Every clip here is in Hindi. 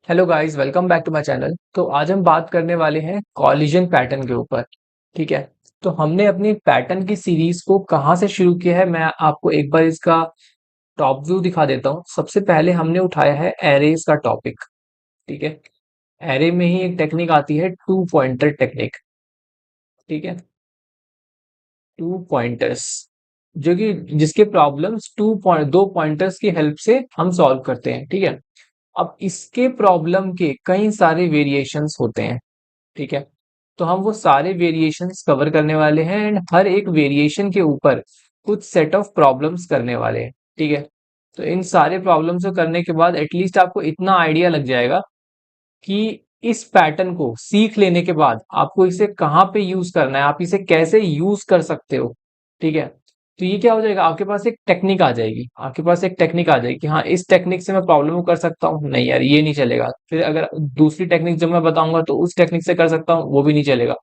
Hello guys, welcome back to my channel. तो आज हम बात करने वाले हैं कॉलिजन पैटर्न के ऊपर। ठीक है। तो हमने अपनी पैटर्न की सीरीज को कहाँ से शुरू किया है, मैं आपको एक बार इसका टॉप व्यू दिखा देता हूँ। सबसे पहले हमने उठाया है एरेज का टॉपिक। ठीक है। एरे में ही एक टेक्निक आती है, टू पॉइंटर टेक्निक। ठीक है। टू पॉइंटर्स, जो कि जिसके प्रॉब्लम्स दो पॉइंटर्स की हेल्प से हम सॉल्व करते हैं। ठीक है। अब इसके प्रॉब्लम के कई सारे वेरिएशंस होते हैं। ठीक है। तो हम वो सारे वेरिएशंस कवर करने वाले हैं एंड हर एक वेरिएशन के ऊपर कुछ सेट ऑफ प्रॉब्लम्स करने वाले हैं। ठीक है। तो इन सारे प्रॉब्लम्स को करने के बाद एटलीस्ट आपको इतना आइडिया लग जाएगा कि इस पैटर्न को सीख लेने के बाद आपको इसे कहाँ पे यूज करना है, आप इसे कैसे यूज कर सकते हो। ठीक है। तो ये क्या हो जाएगा, आपके पास एक टेक्निक आ जाएगी, आपके पास एक टेक्निक आ जाएगी कि हाँ, इस टेक्निक से मैं प्रॉब्लम को कर सकता हूँ। नहीं यार, ये नहीं चलेगा। फिर अगर दूसरी टेक्निक जब मैं बताऊंगा तो उस टेक्निक से कर सकता हूँ, वो भी नहीं चलेगा।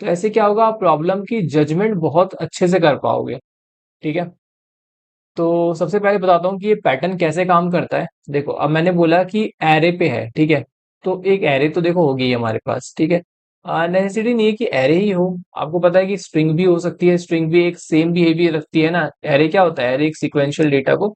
तो ऐसे क्या होगा, आप प्रॉब्लम की जजमेंट बहुत अच्छे से कर पाओगे। ठीक है। तो सबसे पहले बताता हूँ कि ये पैटर्न कैसे काम करता है। देखो, अब मैंने बोला कि एरे पे है। ठीक है। तो एक एरे तो देखो होगी हमारे पास। ठीक है। नेसेसिटी नहीं है कि एरे ही हो, आपको पता है कि स्ट्रिंग भी हो सकती है। स्ट्रिंग भी एक सेम बिहेवियर रखती है ना। एरे क्या होता है, एरे एक सीक्वेंशियल डेटा को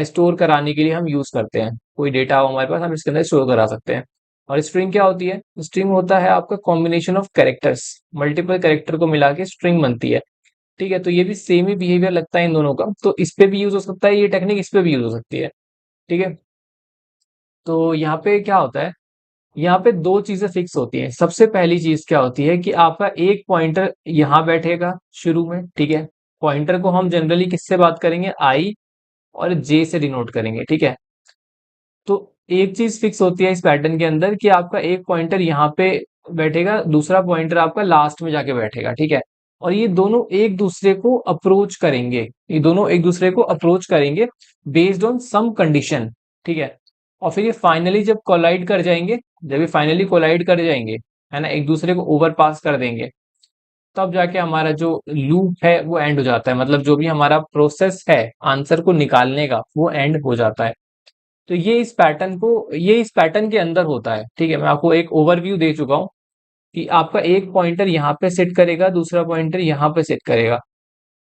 स्टोर कराने के लिए हम यूज करते हैं। कोई डेटा हो हमारे पास, हम इसके अंदर स्टोर करा सकते हैं। और स्ट्रिंग क्या होती है, स्ट्रिंग होता है आपका combination of characters. Multiple character को मिला के स्ट्रिंग बनती है। ठीक है। तो ये भी सेम ही बिहेवियर लगता है इन दोनों का, तो इस पे भी यूज हो सकता है ये टेक्निक, इस पे भी यूज हो सकती है। ठीक है। तो यहाँ पे क्या होता है, यहाँ पे दो चीजें फिक्स होती हैं। सबसे पहली चीज क्या होती है कि आपका एक पॉइंटर यहाँ बैठेगा शुरू में। ठीक है। पॉइंटर को हम जनरली किससे बात करेंगे, आई और जे से डिनोट करेंगे। ठीक है। तो एक चीज फिक्स होती है इस पैटर्न के अंदर कि आपका एक पॉइंटर यहाँ पे बैठेगा, दूसरा पॉइंटर आपका लास्ट में जाके बैठेगा। ठीक है। और ये दोनों एक दूसरे को अप्रोच करेंगे, ये दोनों एक दूसरे को अप्रोच करेंगे बेस्ड ऑन सम कंडीशन। ठीक है। और फिर ये फाइनली जब कोलाइड कर जाएंगे, जब ये फाइनली कोलाइड कर जाएंगे, है ना, एक दूसरे को ओवरपास कर देंगे, तब जाके हमारा जो लूप है वो एंड हो जाता है। मतलब जो भी हमारा प्रोसेस है आंसर को निकालने का, वो एंड हो जाता है। तो ये इस पैटर्न के अंदर होता है। ठीक है। मैं आपको एक ओवरव्यू दे चुका हूँ कि आपका एक पॉइंटर यहाँ पे सेट करेगा, दूसरा पॉइंटर यहाँ पे सेट करेगा,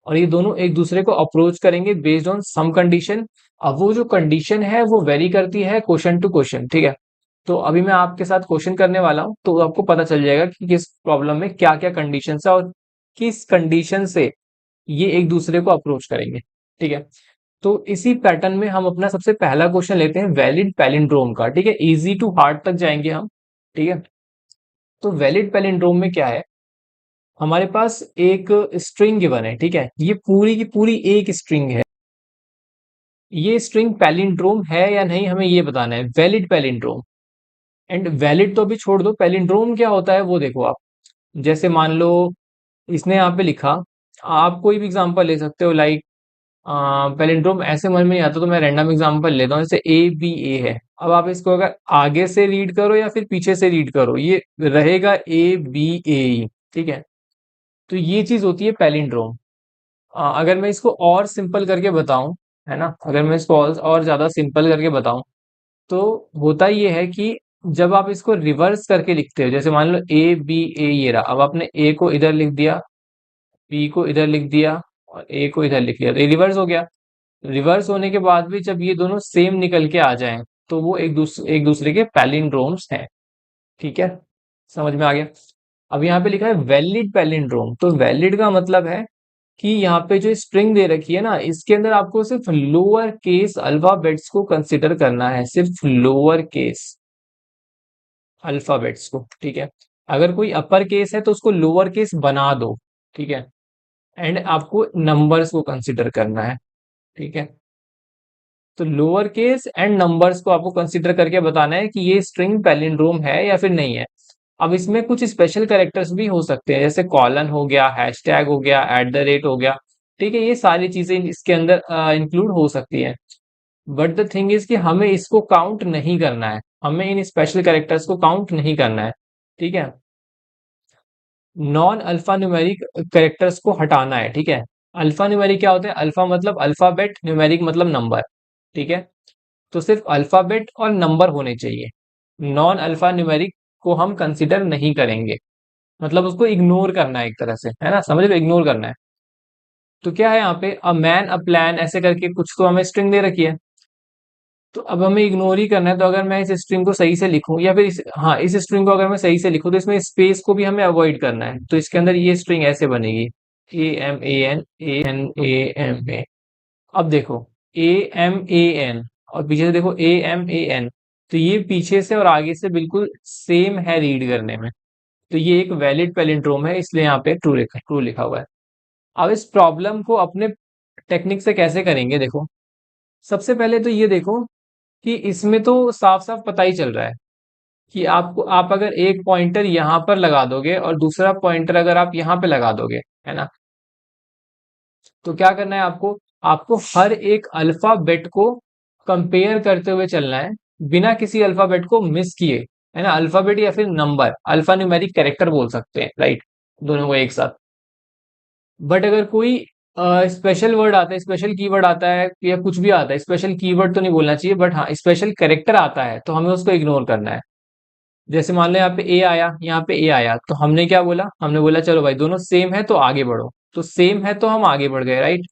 और ये दोनों एक दूसरे को अप्रोच करेंगे बेस्ड ऑन सम कंडीशन। अब वो जो कंडीशन है वो वेरी करती है क्वेश्चन टू क्वेश्चन। ठीक है। तो अभी मैं आपके साथ क्वेश्चन करने वाला हूँ, तो आपको पता चल जाएगा कि किस प्रॉब्लम में क्या क्या कंडीशन है और किस कंडीशन से ये एक दूसरे को अप्रोच करेंगे। ठीक है। तो इसी पैटर्न में हम अपना सबसे पहला क्वेश्चन लेते हैं वैलिड पैलिंड्रोम का। ठीक है। इजी टू हार्ड तक जाएंगे हम। ठीक है। तो वैलिड पैलिंड्रोम में क्या है, हमारे पास एक स्ट्रिंग गिवन है। ठीक है। ये पूरी की पूरी एक स्ट्रिंग है। ये स्ट्रिंग पैलिंड्रोम है या नहीं, हमें ये बताना है, वैलिड पैलिंड्रोम। एंड वैलिड तो अभी छोड़ दो, पैलिंड्रोम क्या होता है वो देखो आप। जैसे मान लो इसने यहाँ पे लिखा, आप कोई भी एग्जांपल ले सकते हो, लाइक पैलिंड्रोम ऐसे मन में नहीं आता तो मैं रैंडम एग्जांपल लेता हूँ। जैसे ए बी ए है, अब आप इसको अगर आगे से रीड करो या फिर पीछे से रीड करो, ये रहेगा ए बी ए ही। ठीक है। तो ये चीज होती है पैलिंड्रोम। अगर मैं इसको और सिंपल करके बताऊं, है ना, अगर मैं इसको और ज्यादा सिंपल करके बताऊं, तो होता ये है कि जब आप इसको रिवर्स करके लिखते हो, जैसे मान लो ए बी ए ये रहा, अब आपने ए को इधर लिख दिया, बी को इधर लिख दिया और ए को इधर लिख दिया, तो ये रिवर्स हो गया। रिवर्स होने के बाद भी जब ये दोनों सेम निकल के आ जाएं, तो वो एक दूसरे के पैलिंड्रोम्स हैं। ठीक है। समझ में आ गया। अब यहाँ पे लिखा है वैलिड पैलिंड्रोम, तो वैलिड का मतलब है कि यहाँ पे जो स्ट्रिंग दे रखी है ना, इसके अंदर आपको सिर्फ लोअर केस अल्फाबेट्स को कंसिडर करना है, सिर्फ लोअर केस अल्फाबेट्स को। ठीक है। अगर कोई अपर केस है तो उसको लोअर केस बना दो। ठीक है। एंड आपको नंबर्स को कंसिडर करना है। ठीक है। तो लोअर केस एंड नंबर्स को आपको कंसिडर करके बताना है कि ये स्ट्रिंग पैलिंड्रोम है या फिर नहीं है। अब इसमें कुछ स्पेशल कैरेक्टर्स भी हो सकते हैं, जैसे कॉलन हो गया, हैशटैग हो गया, एट द रेट हो गया। ठीक है। ये सारी चीजें इसके अंदर इंक्लूड हो सकती हैं। बट द थिंग इज कि हमें इसको काउंट नहीं करना है, हमें इन स्पेशल कैरेक्टर्स को काउंट नहीं करना है। ठीक है। नॉन अल्फा न्यूमेरिक कैरेक्टर्स को हटाना है। ठीक है। अल्फा न्यूमेरिक क्या होता है, अल्फा मतलब अल्फाबेट, न्यूमेरिक मतलब नंबर। ठीक है। तो सिर्फ अल्फाबेट और नंबर होने चाहिए। नॉन अल्फा न्यूमेरिक को हम कंसिडर नहीं करेंगे, मतलब उसको इग्नोर करना है एक तरह से, है ना, समझ लो, इग्नोर करना है। तो क्या है यहाँ पे, अ मैन अ प्लान ऐसे करके कुछ तो हमें स्ट्रिंग दे रखी है, तो अब हमें इग्नोर ही करना है। तो अगर मैं इस स्ट्रिंग को सही से लिखूं, या फिर इस स्ट्रिंग को अगर मैं सही से लिखूं, तो इसमें स्पेस को भी हमें अवॉइड करना है। तो इसके अंदर ये स्ट्रिंग ऐसे बनेगी, AMAN, अब देखो, AMAN, और पीछे से देखो AMAN, तो ये पीछे से और आगे से बिल्कुल सेम है रीड करने में। तो ये एक वैलिड पैलिंड्रोम है, इसलिए यहाँ पे ट्रू लिखा हुआ है। अब इस प्रॉब्लम को अपने टेक्निक से कैसे करेंगे, देखो, सबसे पहले तो ये देखो कि इसमें तो साफ साफ पता ही चल रहा है कि आप अगर एक पॉइंटर यहां पर लगा दोगे और दूसरा पॉइंटर अगर आप यहां पे लगा दोगे, है ना, तो क्या करना है आपको, आपको हर एक अल्फाबेट को कंपेयर करते हुए चलना है, बिना किसी अल्फाबेट को मिस किए, है ना। अल्फाबेट या फिर नंबर, अल्फा न्यूमेरिक कैरेक्टर बोल सकते हैं, राइट, दोनों को एक साथ। बट अगर कोई स्पेशल वर्ड आता है, स्पेशल कीवर्ड आता है, या कुछ भी आता है, स्पेशल कीवर्ड तो नहीं बोलना चाहिए, बट हाँ स्पेशल कैरेक्टर आता है, तो हमें उसको इग्नोर करना है। जैसे मान लो यहाँ पे ए आया, यहाँ पे ए आया, तो हमने क्या बोला, हमने बोला चलो भाई दोनों सेम है तो आगे बढ़ो, तो सेम है तो हम आगे बढ़ गए, राइट।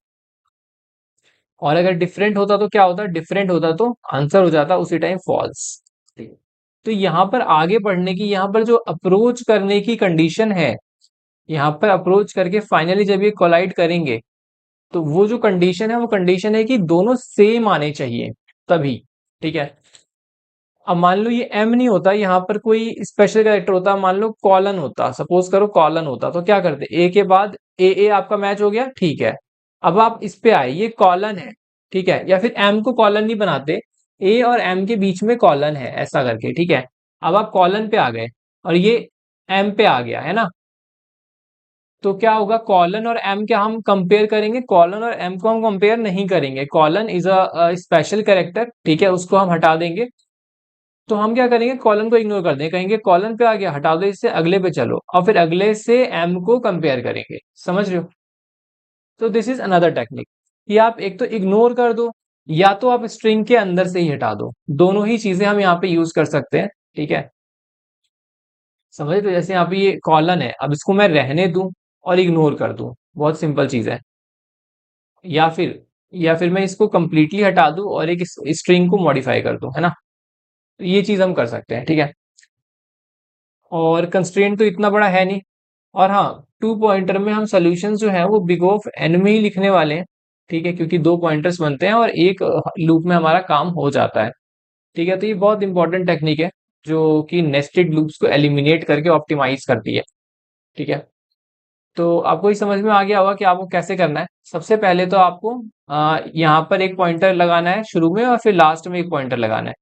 और अगर डिफरेंट होता तो क्या होता, डिफरेंट होता तो आंसर हो जाता उसी टाइम फॉल्स। तो यहाँ पर आगे बढ़ने की, यहाँ पर जो अप्रोच करने की कंडीशन है, यहाँ पर अप्रोच करके फाइनली जब ये कोलाइड करेंगे, तो वो जो कंडीशन है, वो कंडीशन है कि दोनों सेम आने चाहिए, तभी, ठीक है। अब मान लो ये एम नहीं होता, यहाँ पर कोई स्पेशल कैरेक्टर होता, मान लो कॉलन होता, सपोज करो कॉलन होता, तो क्या करते, ए के बाद ए आपका मैच हो गया, ठीक है। अब आप इस पे आए, ये कॉलन है, ठीक है, या फिर एम को कॉलन नहीं बनाते, ए और एम के बीच में कॉलन है, ऐसा करके, ठीक है। अब आप कॉलन पे आ गए और ये एम पे आ गया, है ना, तो क्या होगा, कॉलन और एम क्या हम कंपेयर करेंगे, कॉलन और एम को हम कंपेयर नहीं करेंगे, colon is a special character, ठीक है, उसको हम हटा देंगे। तो हम क्या करेंगे, कॉलन को इग्नोर कर देंगे, कहेंगे कॉलन पे आ गया, हटा दो इससे, अगले पे चलो, और फिर अगले से एम को कंपेयर करेंगे, समझ रहे हो। तो दिस इज अनदर टेक्निक, कि आप एक तो इग्नोर कर दो, या तो आप स्ट्रिंग के अंदर से ही हटा दो, दोनों ही चीजें हम यहाँ पे यूज कर सकते हैं, ठीक है। समझे, तो जैसे यहाँ पे ये कॉलन है, अब इसको मैं रहने दूं और इग्नोर कर दूं, बहुत सिंपल चीज है। या फिर मैं इसको कंप्लीटली हटा दूं और एक स्ट्रिंग को मॉडिफाई कर दूं, है ना, तो ये चीज हम कर सकते हैं, ठीक है। और कंस्ट्रेंट तो इतना बड़ा है नहीं। और हाँ, टू पॉइंटर में हम सोल्यूशन जो है वो बिग ऑफ एन में ही लिखने वाले हैं, ठीक है, क्योंकि दो पॉइंटर्स बनते हैं और एक लूप में हमारा काम हो जाता है, ठीक है। तो ये बहुत इंपॉर्टेंट टेक्निक है, जो कि नेस्टेड लूप्स को एलिमिनेट करके ऑप्टिमाइज करती है, ठीक है। तो आपको ही समझ में आ गया होगा कि आपको कैसे करना है। सबसे पहले तो आपको यहाँ पर एक पॉइंटर लगाना है शुरू में, और फिर लास्ट में एक पॉइंटर लगाना है।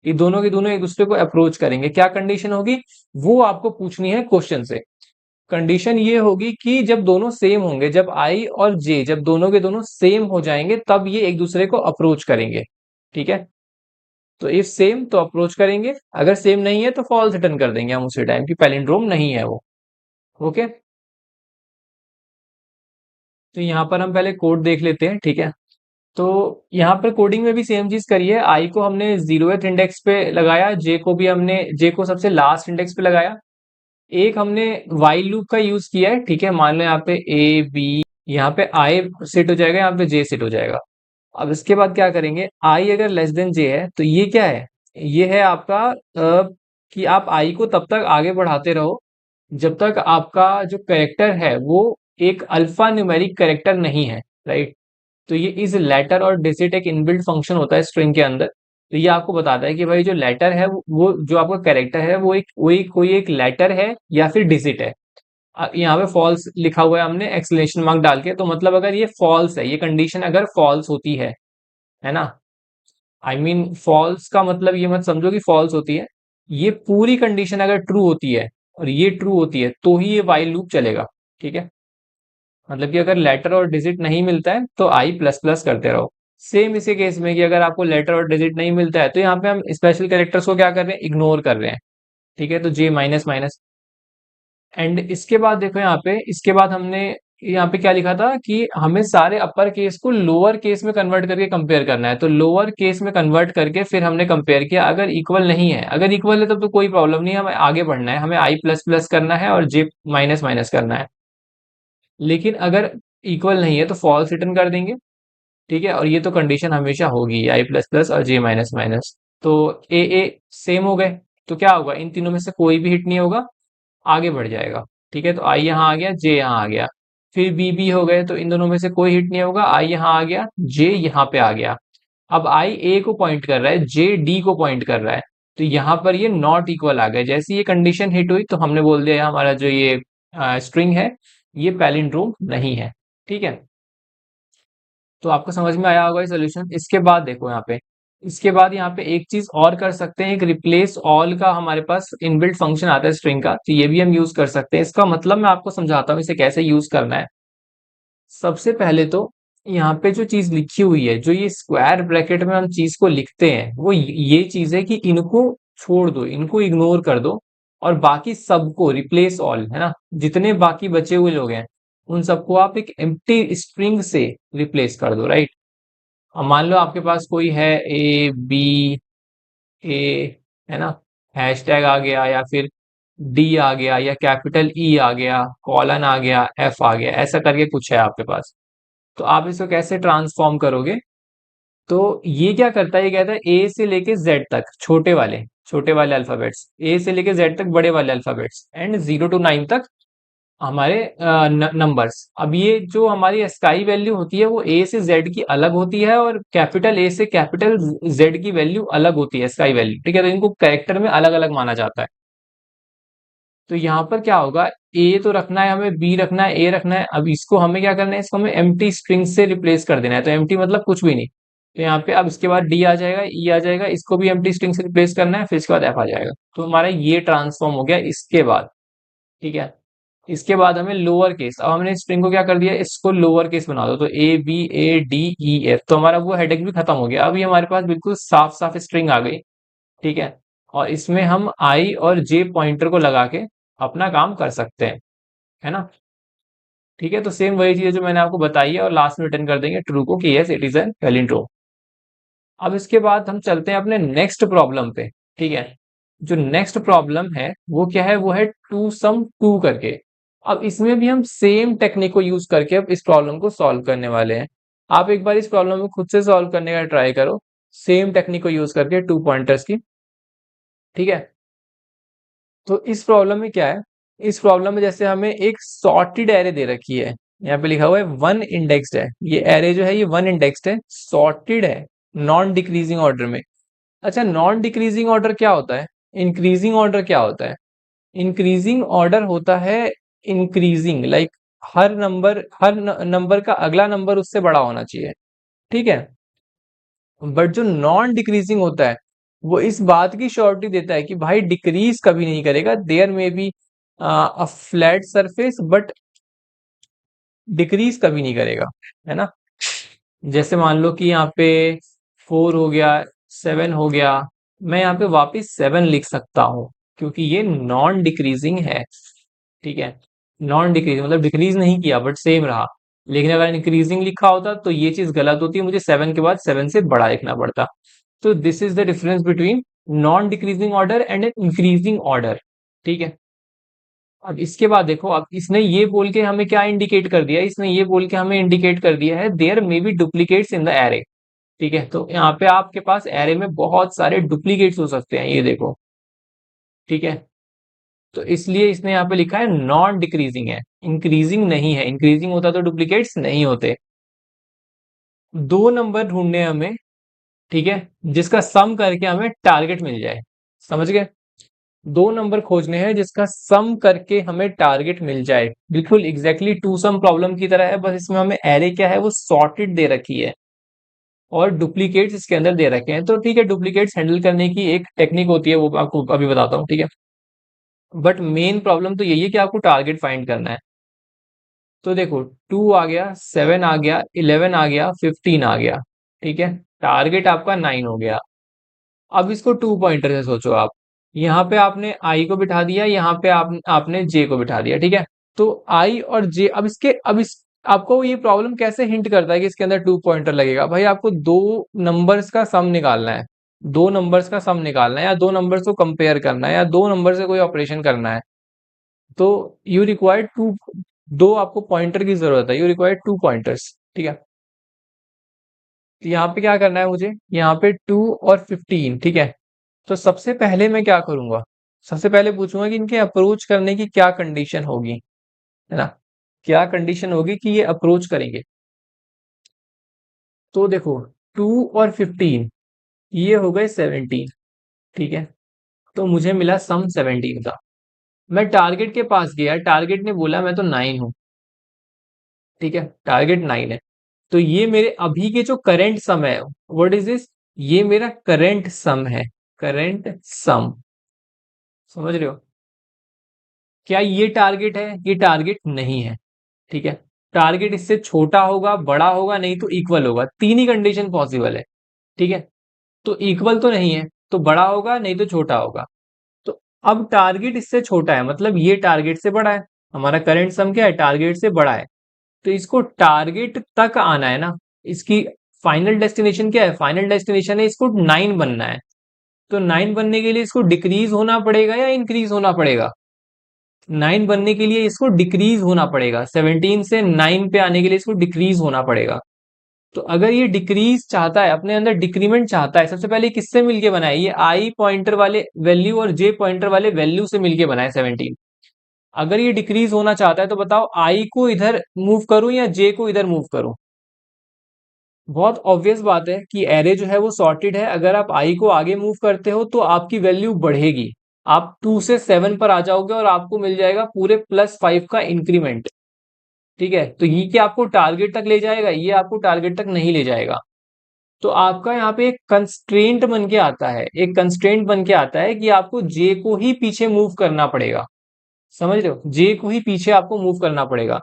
ये दोनों के दोनों एक दूसरे को अप्रोच करेंगे, क्या कंडीशन होगी वो आपको पूछनी है क्वेश्चन से। कंडीशन ये होगी कि जब दोनों सेम होंगे, जब आई और जे जब दोनों के दोनों सेम हो जाएंगे, तब ये एक दूसरे को अप्रोच करेंगे, ठीक है। तो इफ सेम तो अप्रोच करेंगे, अगर सेम नहीं है तो फॉल्स रिटर्न कर देंगे हम उसी टाइम की पैलिंड्रोम नहीं है वो। ओके, तो यहाँ पर हम पहले कोड देख लेते हैं, ठीक है। तो यहाँ पर कोडिंग में भी सेम चीज करी है, आई को हमने 0th इंडेक्स पे लगाया, जे को भी हमने, जे को सबसे लास्ट इंडेक्स पे लगाया। एक हमने वाइल लूप का यूज किया है, ठीक है, मान लो यहाँ पे ए बी, यहाँ पे आई सेट हो जाएगा, यहाँ पे जे सेट हो जाएगा। अब इसके बाद क्या करेंगे, आई अगर लेस देन जे है तो ये क्या है, ये है आपका कि आप आई को तब तक आगे बढ़ाते रहो जब तक आपका जो कैरेक्टर है वो एक अल्फा न्यूमेरिक कैरेक्टर नहीं है, राइट। तो ये इस लेटर और डिजिट एक इनबिल्ट फंक्शन होता है स्ट्रिंग के अंदर। तो ये आपको बताता है कि भाई जो लेटर है वो जो आपका कैरेक्टर है वो एक कोई एक लेटर है या फिर डिजिट है। यहाँ पे फॉल्स लिखा हुआ है हमने एक्सक्लेमेशन मार्क डाल के, तो मतलब अगर ये फॉल्स है, ये कंडीशन अगर फॉल्स होती है ना, आई मीन फॉल्स का मतलब ये मत समझो कि फॉल्स होती है, ये पूरी कंडीशन अगर ट्रू होती है और ये ट्रू होती है तो ही ये वाइल लूप चलेगा, ठीक है। मतलब कि अगर लेटर और डिजिट नहीं मिलता है तो आई प्लस प्लस करते रहो। सेम इसी केस में कि अगर आपको लेटर और डिजिट नहीं मिलता है तो यहाँ पे हम स्पेशल कैरेक्टर्स को क्या कर रहे हैं, इग्नोर कर रहे हैं, ठीक है। तो जे माइनस माइनस, एंड इसके बाद देखो यहाँ पे, इसके बाद हमने यहाँ पे क्या लिखा था कि हमें सारे अपर केस को लोअर केस में कन्वर्ट करके कंपेयर करना है, तो लोअर केस में कन्वर्ट करके फिर हमने कंपेयर किया। अगर इक्वल नहीं है, अगर इक्वल है तब तो कोई प्रॉब्लम नहीं है, हमें आगे बढ़ना है, हमें आई प्लस प्लस करना है और जे माइनस माइनस करना है। लेकिन अगर इक्वल नहीं है तो फॉल्स रिटर्न कर देंगे। ठीक है, और ये तो कंडीशन हमेशा होगी, आई प्लस प्लस और जे माइनस माइनस। तो ए सेम हो गए, तो क्या होगा, इन तीनों में से कोई भी हिट नहीं होगा, आगे बढ़ जाएगा। ठीक है, तो आई यहाँ आ गया, जे यहाँ आ गया। फिर बी हो गए, तो इन दोनों में से कोई हिट नहीं होगा, आई यहाँ आ गया, जे यहाँ पे आ गया। अब आई ए को पॉइंट कर रहा है, जे डी को पॉइंट कर रहा है, तो यहाँ पर ये नॉट इक्वल आ गए। जैसे ये कंडीशन हिट हुई तो हमने बोल दिया हमारा जो ये स्ट्रिंग है ये पैलिंड्रोम नहीं है। ठीक है, तो आपको समझ में आया होगा ये सोल्यूशन। इसके बाद देखो यहाँ पे, इसके बाद यहाँ पे एक चीज और कर सकते हैं, एक रिप्लेस ऑल का हमारे पास इनबिल्ट फंक्शन आता है स्ट्रिंग का, तो ये भी हम यूज कर सकते हैं। इसका मतलब मैं आपको समझाता हूँ इसे कैसे यूज करना है। सबसे पहले तो यहाँ पे जो चीज लिखी हुई है, जो ये स्क्वायर ब्रैकेट में हम चीज को लिखते हैं, वो ये चीज है कि इनको छोड़ दो, इनको इग्नोर कर दो, और बाकी सबको रिप्लेस ऑल, है ना, जितने बाकी बचे हुए लोग हैं उन सबको आप एक एम्प्टी स्ट्रिंग से रिप्लेस कर दो, राइट। अब मान लो आपके पास कोई है ए बी ए, है ना, हैशटैग आ गया, या फिर डी आ गया, या कैपिटल ई आ गया, कॉलन आ गया, एफ आ गया, ऐसा करके कुछ है आपके पास। तो आप इसको कैसे ट्रांसफॉर्म करोगे? तो ये क्या करता है, ये कहता है ए से लेके जेड तक छोटे वाले अल्फाबेट्स, ए से लेके जेड तक बड़े वाले अल्फाबेट्स, एंड 0 to 9 तक हमारे नंबर्स। अब ये जो हमारी स्काई वैल्यू होती है वो ए से जेड की अलग होती है, और कैपिटल ए से कैपिटल जेड की वैल्यू अलग होती है, स्काई वैल्यू। ठीक है, तो इनको कैरेक्टर में अलग अलग माना जाता है। तो यहाँ पर क्या होगा, ए तो रखना है हमें, बी रखना है, ए रखना है। अब इसको हमें क्या करना है, इसको हमें एम्प्टी स्ट्रिंग से रिप्लेस कर देना है। तो एम्प्टी मतलब कुछ भी नहीं, तो यहाँ पे अब इसके बाद डी आ जाएगा, ई आ जाएगा, इसको भी एम्प्टी स्ट्रिंग से रिप्लेस करना है, फिर इसके बाद एफ आ जाएगा। तो हमारा ये ट्रांसफॉर्म हो गया इसके बाद। ठीक है, इसके बाद हमें लोअर केस, अब हमने स्ट्रिंग को क्या कर दिया, इसको लोअर केस बना दो, तो A B A D E F, तो हमारा वो हेडेक भी खत्म हो गया। अभी हमारे पास बिल्कुल साफ साफ स्ट्रिंग आ गई। ठीक है, और इसमें हम आई और जे पॉइंटर को लगा के अपना काम कर सकते हैं, है ना। ठीक है, तो सेम वही चीज है जो मैंने आपको बताई है, और लास्ट में रिटर्न कर देंगे ट्रू को कि yes it is an palindrome. अब इसके बाद हम चलते हैं अपने नेक्स्ट प्रॉब्लम पे। ठीक है, जो नेक्स्ट प्रॉब्लम है वो क्या है, वो है टू सम टू करके। अब इसमें भी हम सेम टेक्निक को यूज करके अब इस प्रॉब्लम को सॉल्व करने वाले हैं। आप एक बार इस प्रॉब्लम को खुद से सॉल्व करने का ट्राई करो, सेम टेक्निक को यूज करके टू पॉइंटर्स की। ठीक है, तो इस प्रॉब्लम में क्या है, इस प्रॉब्लम में जैसे हमें एक सॉर्टेड एरे दे रखी है, यहाँ पे लिखा हुआ है वन इंडेक्स्ड है, ये एरे जो है ये वन इंडेक्स्ड है, सॉर्टेड है, नॉन डिक्रीजिंग ऑर्डर में। अच्छा, नॉन डिक्रीजिंग ऑर्डर क्या होता है, इंक्रीजिंग ऑर्डर क्या होता है? इंक्रीजिंग ऑर्डर होता है इंक्रीजिंग, लाइक हर नंबर का अगला नंबर उससे बड़ा होना चाहिए। ठीक है, बट जो नॉन डिक्रीजिंग होता है वो इस बात की श्योरिटी देता है कि भाई डिक्रीज कभी नहीं करेगा, देयर में be a flat surface, but decrease कभी नहीं करेगा, है ना। जैसे मान लो कि यहाँ पे 4 हो गया, 7 हो गया, मैं यहाँ पे वापस 7 लिख सकता हूँ, क्योंकि ये नॉन डिक्रीजिंग है। ठीक है, नॉन डिक्रीजिंग मतलब डिक्रीज नहीं किया बट सेम रहा। लेकिन अगर इंक्रीजिंग लिखा होता तो ये चीज गलत होती है, मुझे 7 के बाद 7 से बड़ा लिखना पड़ता। तो this is the difference between non decreasing order and an increasing order. ठीक है, अब इसके बाद देखो, अब इसने ये बोल के हमें क्या इंडिकेट कर दिया, इसने ये बोल के हमें इंडिकेट कर दिया है there may be duplicates in the array. ठीक है, तो यहाँ पे आपके पास एरे में बहुत सारे डुप्लीकेट्स हो सकते हैं, ये देखो। ठीक है, तो इसलिए इसने यहाँ पे लिखा है नॉन डिक्रीजिंग है, इंक्रीजिंग नहीं है, इंक्रीजिंग होता तो डुप्लीकेट्स नहीं होते। दो नंबर ढूंढने हैं हमें, ठीक है, जिसका सम करके हमें टारगेट मिल जाए। समझ गए, दो नंबर खोजने हैं जिसका सम करके हमें टारगेट मिल जाए, बिल्कुल एग्जैक्टली टू सम प्रॉब्लम की तरह है, बस इसमें हमें एरे क्या है वो सॉर्टेड दे रखी है, और डुप्लीकेट्स इसके अंदर दे रखे हैं। तो ठीक है, डुप्लीकेट्स हैंडल करने की एक टेक्निक होती है, वो मैं आपको अभी बताता हूँ। ठीक है, बट मेन प्रॉब्लम तो यही है कि आपको टारगेट फाइंड करना है। तो देखो, 2 आ गया, 7 आ गया, 11 आ गया, 15 आ गया। ठीक है, टारगेट आपका 9 हो गया। अब इसको टू पॉइंटर से सोचो आप, यहाँ पे आपने आई को बिठा दिया, यहाँ पे आपने जे को बिठा दिया। ठीक है, तो आई और जे, अब इस आपको ये प्रॉब्लम कैसे हिंट करता है कि इसके अंदर 2 पॉइंटर लगेगा? भाई आपको दो नंबर्स का सम निकालना है, दो नंबर्स का सम निकालना है, या दो नंबर्स को कंपेयर करना है, या दो नंबर से कोई ऑपरेशन करना है। तो यू रिक्वायर टू, दो आपको पॉइंटर की जरूरत है, यू रिक्वायर 2 पॉइंटर्स, ठीक है। तो यहाँ पे क्या करना है मुझे, यहाँ पे 2 और 15, ठीक है। तो सबसे पहले मैं क्या करूंगा, सबसे पहले पूछूंगा कि इनके अप्रोच करने की क्या कंडीशन होगी, है ना, क्या कंडीशन होगी कि ये अप्रोच करेंगे। तो देखो 2 और 15 ये हो गए 17, ठीक है। तो मुझे मिला सम 17 का। मैं टारगेट के पास गया, टारगेट ने बोला मैं तो 9 हूं, ठीक है, टारगेट 9 है। तो ये मेरे अभी के जो करंट सम है, व्हाट इज दिस, ये मेरा करंट सम है, करंट सम, समझ रहे हो। क्या ये टारगेट है? ये टारगेट नहीं है, ठीक है। टारगेट इससे छोटा होगा, बड़ा होगा, नहीं तो इक्वल होगा, तीन ही कंडीशन पॉसिबल है, ठीक है। तो इक्वल तो नहीं है, तो बड़ा होगा, नहीं तो छोटा होगा। तो अब टारगेट इससे छोटा है, मतलब ये टारगेट से बड़ा है, हमारा करंट सम क्या है, टारगेट से बड़ा है। तो इसको टारगेट तक आना है ना, इसकी फाइनल डेस्टिनेशन क्या है, फाइनल डेस्टिनेशन है इसको 9 बनना है। तो 9 बनने के लिए इसको डिक्रीज होना पड़ेगा या इंक्रीज होना पड़ेगा? 9 बनने के लिए इसको डिक्रीज होना पड़ेगा, 17 से 9 पे आने के लिए इसको डिक्रीज होना पड़ेगा। तो अगर ये डिक्रीज चाहता है, अपने अंदर डिक्रीमेंट चाहता है, सबसे पहले किससे मिलके बना है, ये आई पॉइंटर वाले वैल्यू और जे पॉइंटर वाले वैल्यू से मिलके बना है 17। अगर ये डिक्रीज होना चाहता है तो बताओ आई को इधर मूव करूं या जे को इधर मूव करूं? बहुत ऑब्वियस बात है कि एरे जो है वो सॉर्टेड है, अगर आप आई को आगे मूव करते हो तो आपकी वैल्यू बढ़ेगी, आप 2 से 7 पर आ जाओगे और आपको मिल जाएगा पूरे +5 का इंक्रीमेंट, ठीक है। तो ये क्या आपको टारगेट तक ले जाएगा? ये आपको टारगेट तक नहीं ले जाएगा। तो आपका यहाँ पे एक कंस्ट्रेंट बन के आता है, एक कंस्ट्रेंट बन के आता है कि आपको जे को ही पीछे मूव करना पड़ेगा, समझ रहे हो, जे को ही पीछे आपको मूव करना पड़ेगा।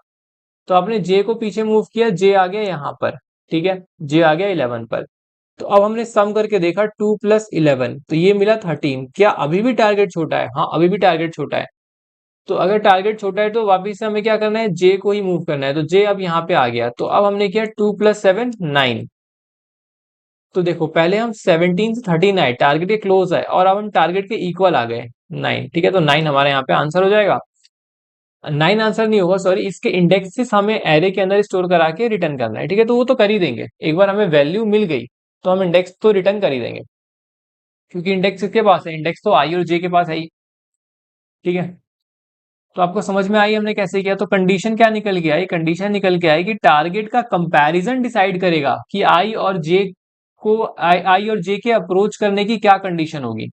तो आपने जे को पीछे मूव किया, जे आ गया यहाँ पर, ठीक है, जे आ गया 11 पर। तो अब हमने सम करके देखा 2 + 11, तो ये मिला 13। क्या अभी भी टारगेट छोटा है? हाँ, अभी भी टारगेट छोटा है। तो अगर टारगेट छोटा है तो वापिस से हमें क्या करना है, जे को ही मूव करना है। तो जे अब यहाँ पे आ गया, तो अब हमने किया 2 + 7 9। तो देखो पहले हम 17 से 13 आए, टारगेट के क्लोज आए, और अब हम टारगेट के इक्वल आ गए 9, ठीक है। तो 9 हमारे यहाँ पे आंसर हो जाएगा। 9 आंसर नहीं होगा, सॉरी, इसके इंडेक्सेस हमें एरे के अंदर स्टोर करा के रिटर्न करना है, ठीक है। तो वो तो कर ही देंगे, एक बार हमें वैल्यू मिल गई तो हम इंडेक्स तो रिटर्न कर ही देंगे, क्योंकि इंडेक्स किसके पास है, इंडेक्स तो आई और जे के पास है ही, ठीक है। तो आपको समझ में आई हमने कैसे किया। तो कंडीशन क्या निकल के आई, कंडीशन निकल के आई कि टारगेट का कंपैरिजन डिसाइड करेगा कि आई और जे को, आई और जे के अप्रोच करने की क्या कंडीशन होगी।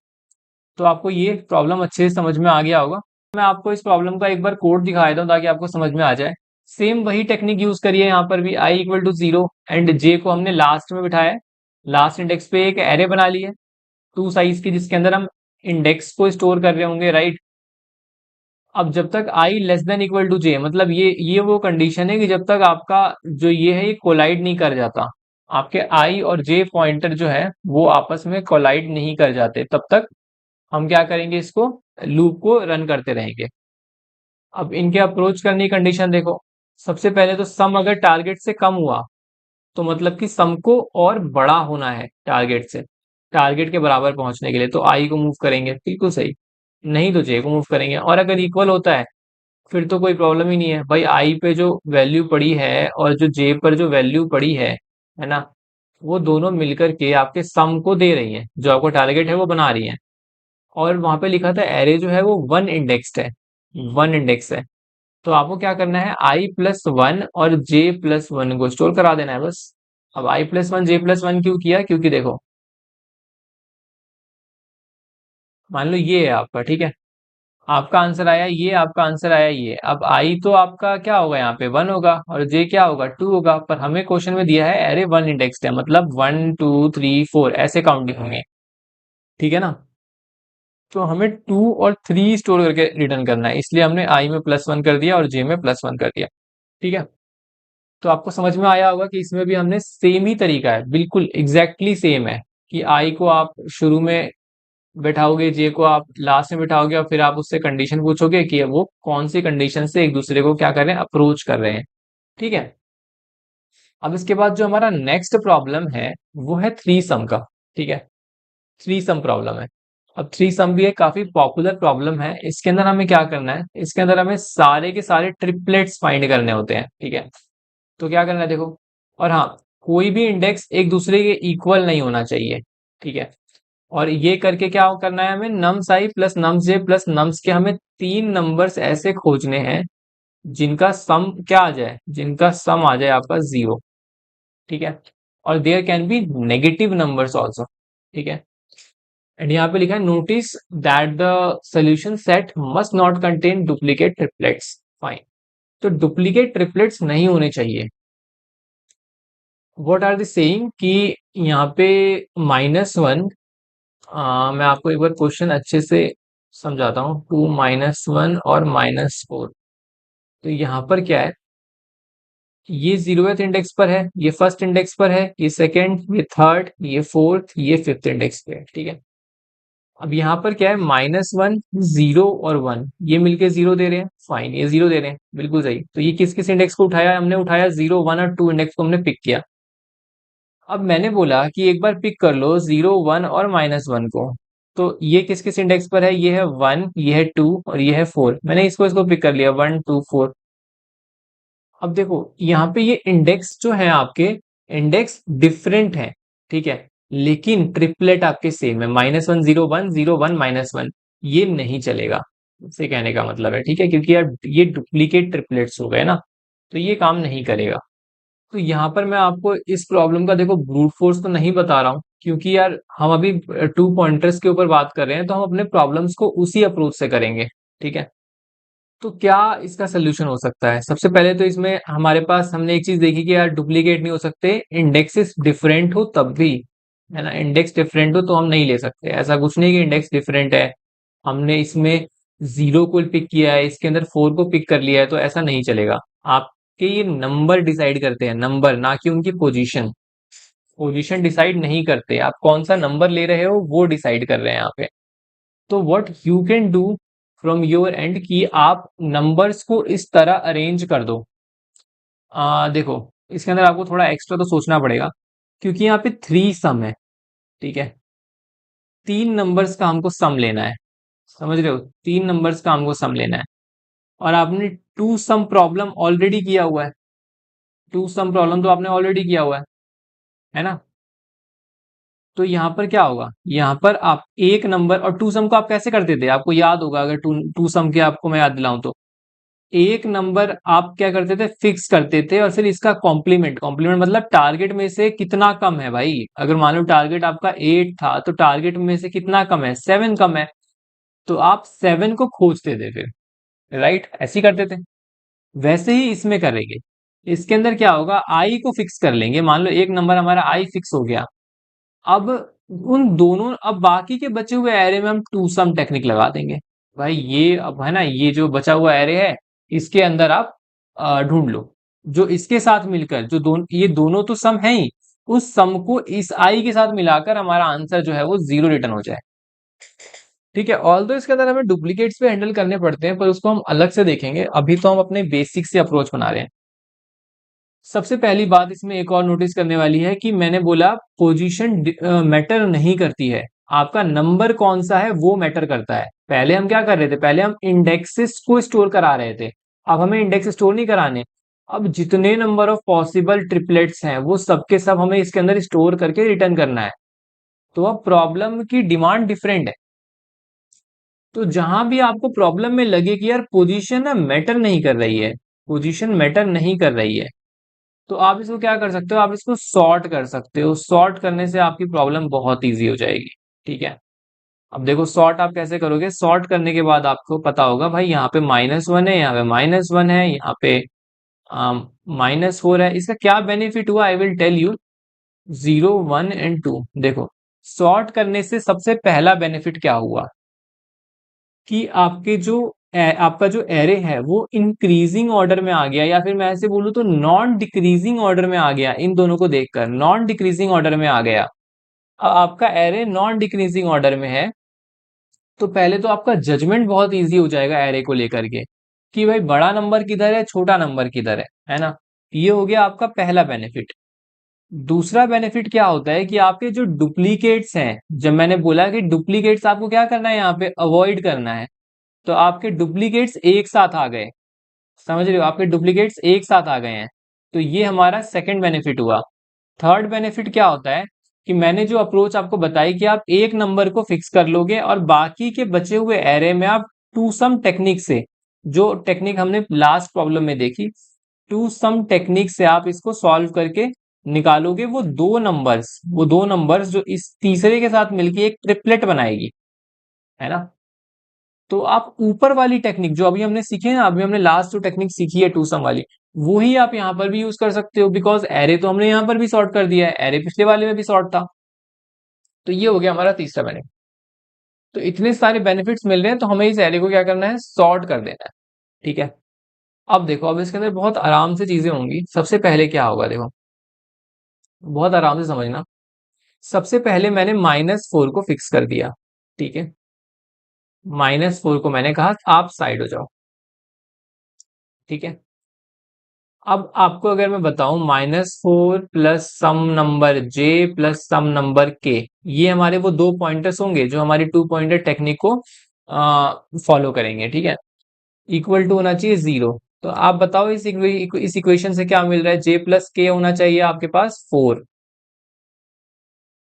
तो आपको ये प्रॉब्लम अच्छे से समझ में आ गया होगा। मैं आपको इस प्रॉब्लम का एक बार कोड दिखा देता हूँ ताकि आपको समझ में आ जाए। सेम वही टेक्निक यूज करिए, यहाँ पर भी आई इक्वल टू 0 एंड जे को हमने लास्ट में बिठाया, लास्ट इंडेक्स पे एक एरे बना ली है 2 साइज की, जिसके अंदर हम इंडेक्स को स्टोर कर रहे होंगे, राइट। अब जब तक आई लेस देन इक्वल टू जे, मतलब ये वो कंडीशन है कि जब तक आपका जो ये है ये कोलाइड नहीं कर जाता, आपके आई और जे पॉइंटर जो है वो आपस में कोलाइड नहीं कर जाते, तब तक हम क्या करेंगे, इसको लूप को रन करते रहेंगे। अब इनके अप्रोच करने की कंडीशन देखो, सबसे पहले तो सम अगर टारगेट से कम हुआ तो मतलब कि सम को और बड़ा होना है टारगेट से, टारगेट के बराबर पहुंचने के लिए, तो आई को मूव करेंगे, बिल्कुल सही। नहीं तो जे को मूव करेंगे। और अगर इक्वल होता है फिर तो कोई प्रॉब्लम ही नहीं है भाई, आई पे जो वैल्यू पड़ी है और जो जे पर जो वैल्यू पड़ी है ना, वो दोनों मिलकर के आपके सम को दे रही हैं, जो आपको टारगेट है वो बना रही हैं। और वहां पे लिखा था एरे जो है वो वन इंडेक्स्ड है, वन इंडेक्स है। तो आपको क्या करना है, i+1 और j+1 को स्टोर करा देना है बस। अब i+1 j+1 क्यों किया, क्योंकि देखो मान लो ये है आपका, ठीक है, आपका आंसर आया ये, आपका आंसर आया ये। अब आई तो आपका क्या होगा, यहाँ पे 1 होगा और जे क्या होगा, 2 होगा। पर हमें क्वेश्चन में दिया है एरे वन इंडेक्स्ड है, मतलब 1 2 3 4 ऐसे काउंटिंग होंगे, ठीक है ना। तो हमें 2 और 3 स्टोर करके रिटर्न करना है, इसलिए हमने आई में +1 कर दिया और जे में +1 कर दिया, ठीक है। तो आपको समझ में आया होगा कि इसमें भी हमने सेम ही तरीका है, बिल्कुल एग्जैक्टली सेम है कि आई को आप शुरू में बैठाओगे, जे को आप लास्ट में बैठाओगे और फिर आप उससे कंडीशन पूछोगे कि वो कौन सी कंडीशन से एक दूसरे को क्या कर रहे हैं, अप्रोच कर रहे हैं। ठीक है। अब इसके बाद जो हमारा नेक्स्ट प्रॉब्लम है वो है थ्री सम का। ठीक है, थ्री सम प्रॉब्लम है। अब थ्री सम भी एक काफी पॉपुलर प्रॉब्लम है। इसके अंदर हमें क्या करना है, इसके अंदर हमें सारे के सारे ट्रिपलेट्स फाइंड करने होते हैं। ठीक है, तो क्या करना है देखो, और हाँ, कोई भी इंडेक्स एक दूसरे के इक्वल नहीं होना चाहिए। ठीक है, और ये करके क्या करना है, हमें नम्स आई प्लस नम्स जे प्लस नम्स के हमें तीन नंबर्स ऐसे खोजने हैं जिनका सम क्या आ जाए, जिनका सम आ जाए आपका जीरो। ठीक है, और there can be negative numbers also. ठीक है, एंड यहाँ पे लिखा है notice that the solution set must not contain duplicate triplets. Fine, तो डुप्लीकेट ट्रिपलेट्स नहीं होने चाहिए। व्हाट आर द सेइंग कि यहाँ पे -1, मैं आपको एक बार क्वेश्चन अच्छे से समझाता हूँ। 2 - 1 और -4, तो यहाँ पर क्या है, ये जीरोथ इंडेक्स पर है, ये फर्स्ट इंडेक्स पर है, ये सेकंड, ये थर्ड, ये फोर्थ, ये फिफ्थ इंडेक्स पे है। ठीक है, अब यहाँ पर क्या है, -1, 0 और 1, ये मिलके जीरो दे रहे हैं। फाइन, ये जीरो दे रहे हैं, बिल्कुल सही। तो ये किस किस इंडेक्स को उठाया, हमने उठाया 0, 1 और 2 इंडेक्स को हमने पिक किया। अब मैंने बोला कि एक बार पिक कर लो 0, 1 और -1 को, तो ये किस किस इंडेक्स पर है, ये है 1, ये है 2 और ये है 4। मैंने इसको पिक कर लिया, 1, 2, 4। अब देखो यहाँ पे ये इंडेक्स जो है आपके, इंडेक्स डिफरेंट है। ठीक है, लेकिन ट्रिपलेट आपके सेम है, -1, 0, 1, 0, 1, -1, ये नहीं चलेगा। से कहने का मतलब है, ठीक है, क्योंकि यार ये डुप्लीकेट ट्रिपलेट्स हो गए ना, तो ये काम नहीं करेगा। तो यहाँ पर मैं आपको इस प्रॉब्लम का देखो ब्रूट फोर्स तो नहीं बता रहा हूँ, क्योंकि यार हम अभी टू पॉइंटर्स के ऊपर बात कर रहे हैं, तो हम अपने प्रॉब्लम्स को उसी अप्रोच से करेंगे। ठीक है, तो क्या इसका सोल्यूशन हो सकता है, सबसे पहले तो इसमें हमारे पास हमने एक चीज देखी कि यार डुप्लीकेट नहीं हो सकते, इंडेक्सेस डिफरेंट हो तब भी, है ना। इंडेक्स डिफरेंट हो तो हम नहीं ले सकते, ऐसा कुछ नहीं कि इंडेक्स डिफरेंट है, हमने इसमें जीरो को पिक किया है, इसके अंदर फोर को पिक कर लिया है, तो ऐसा नहीं चलेगा। आपके ये नंबर डिसाइड करते हैं, नंबर, ना कि उनकी पोजीशन। पोजीशन डिसाइड नहीं करते, आप कौन सा नंबर ले रहे हो वो डिसाइड कर रहे हैं यहाँ पे। तो what you can do from your and कि आप नंबर्स को इस तरह अरेंज कर दो। देखो, इसके अंदर आपको थोड़ा एक्स्ट्रा तो सोचना पड़ेगा, क्योंकि यहाँ पे थ्री सम है। ठीक है, तीन नंबर्स का हमको सम लेना है, समझ रहे हो, तीन नंबर्स का हमको सम लेना है। और आपने टू सम प्रॉब्लम ऑलरेडी किया हुआ है, टू सम प्रॉब्लम तो आपने ऑलरेडी किया हुआ है ना। तो यहाँ पर क्या होगा, यहाँ पर आप एक नंबर, और टू सम को आप कैसे करते थे, आपको याद होगा, अगर टू टू सम के आपको मैं याद दिलाऊं तो, एक नंबर आप क्या करते थे, फिक्स करते थे, और फिर इसका कॉम्प्लीमेंट, कॉम्प्लीमेंट मतलब टारगेट में से कितना कम है भाई। अगर मान लो टारगेट आपका 8 था, तो टारगेट में से कितना कम है, 7 कम है, तो आप 7 को खोजते थे फिर, राइट, ऐसे ही करते थे। वैसे ही इसमें करेंगे, इसके अंदर क्या होगा, आई को फिक्स कर लेंगे, मान लो एक नंबर हमारा आई फिक्स हो गया। अब उन दोनों, अब बाकी के बचे हुए एरे में हम टू सम टेक्निक लगा देंगे। भाई ये अब है ना, ये जो बचा हुआ एरे है, इसके अंदर आप ढूंढ लो, जो इसके साथ मिलकर, जो दोनों, ये दोनों तो सम है ही, उस सम को इस आई के साथ मिलाकर हमारा आंसर जो है वो जीरो रिटर्न हो जाए। ठीक है, ऑल दो इसके अंदर हमें डुप्लीकेट्स पे हैंडल करने पड़ते हैं, पर उसको हम अलग से देखेंगे, अभी तो हम अपने बेसिक से अप्रोच बना रहे हैं। सबसे पहली बात इसमें एक और नोटिस करने वाली है कि मैंने बोला पोजीशन मैटर नहीं करती है, आपका नंबर कौन सा है वो मैटर करता है। पहले हम क्या कर रहे थे, पहले हम इंडेक्सेस को स्टोर करा रहे थे, अब हमें इंडेक्स स्टोर नहीं कराने। अब जितने नंबर ऑफ पॉसिबल ट्रिपलेट्स हैं वो सबके सब हमें इसके अंदर स्टोर करके रिटर्न करना है। तो अब प्रॉब्लम की डिमांड डिफरेंट है, तो जहां भी आपको प्रॉब्लम में लगे कि यार पोजीशन ना मैटर नहीं कर रही है, पोजीशन मैटर नहीं कर रही है, तो आप इसको क्या कर सकते हो, आप इसको सॉर्ट कर सकते हो। सॉर्ट करने से आपकी प्रॉब्लम बहुत इजी हो जाएगी। ठीक है, अब देखो सॉर्ट आप कैसे करोगे, सॉर्ट करने के बाद आपको पता होगा भाई यहाँ पे -1 है, यहाँ पे -1 है, यहाँ पे -4 है। इसका क्या बेनिफिट हुआ, I will tell you. 0, 1 and 2, देखो सॉर्ट करने से सबसे पहला बेनिफिट क्या हुआ कि आपके जो आपका जो एरे है वो इंक्रीजिंग ऑर्डर में आ गया, या फिर मैं ऐसे बोलूं तो नॉन डिक्रीजिंग ऑर्डर में आ गया। इन दोनों को देखकर नॉन डिक्रीजिंग ऑर्डर में आ गया। अब आपका एरे नॉन डिक्रीजिंग ऑर्डर में है, तो पहले तो आपका जजमेंट बहुत इजी हो जाएगा एरे को लेकर के कि भाई बड़ा नंबर किधर है, छोटा नंबर किधर है ना। ये हो गया आपका पहला बेनिफिट। दूसरा बेनिफिट क्या होता है कि आपके जो डुप्लीकेट्स हैं, जब मैंने बोला कि डुप्लीकेट्स आपको क्या करना है, यहाँ पे अवॉइड करना है, तो आपके डुप्लीकेट्स एक साथ आ गए। समझ रहे हो, आपके डुप्लीकेट्स एक साथ आ गए हैं। तो ये हमारा सेकंड बेनिफिट हुआ। थर्ड बेनिफिट क्या होता है कि मैंने जो अप्रोच आपको बताई कि आप एक नंबर को फिक्स कर लोगे और बाकी के बचे हुए एरे में आप टू सम टेक्निक से, जो टेक्निक हमने लास्ट प्रॉब्लम में देखी, टू सम टेक्निक से आप इसको सॉल्व करके निकालोगे वो दो नंबर्स जो इस तीसरे के साथ मिलके एक ट्रिपलेट बनाएगी, है ना। तो आप ऊपर वाली टेक्निक जो अभी हमने सीखी है ना, अभी हमने लास्ट जो टेक्निक सीखी है टू सम वाली, वो ही आप यहाँ पर भी यूज कर सकते हो, बिकॉज एरे तो हमने यहाँ पर भी सॉर्ट कर दिया है, एरे पिछले वाले में भी सॉर्ट था। तो ये हो गया हमारा तीसरा बेनिफिट। तो इतने सारे बेनिफिट्स मिल रहे हैं, तो हमें इस एरे को क्या करना है, सॉर्ट कर देना है। ठीक है। अब देखो, अब इसके अंदर बहुत आराम से चीजें होंगी। सबसे पहले क्या होगा, देखो बहुत आराम से समझना। सबसे पहले मैंने -4 को फिक्स कर दिया। ठीक है, -4 को मैंने कहा आप साइड हो जाओ। ठीक है। अब आपको अगर मैं बताऊं -4 प्लस सम नंबर जे प्लस सम नंबर के, ये हमारे वो दो पॉइंटर्स होंगे जो हमारी टू पॉइंटर टेक्निक को फॉलो करेंगे। ठीक है। इक्वल टू होना चाहिए 0। तो आप बताओ इस इक्वेशन से क्या मिल रहा है, जे प्लस के होना चाहिए आपके पास 4।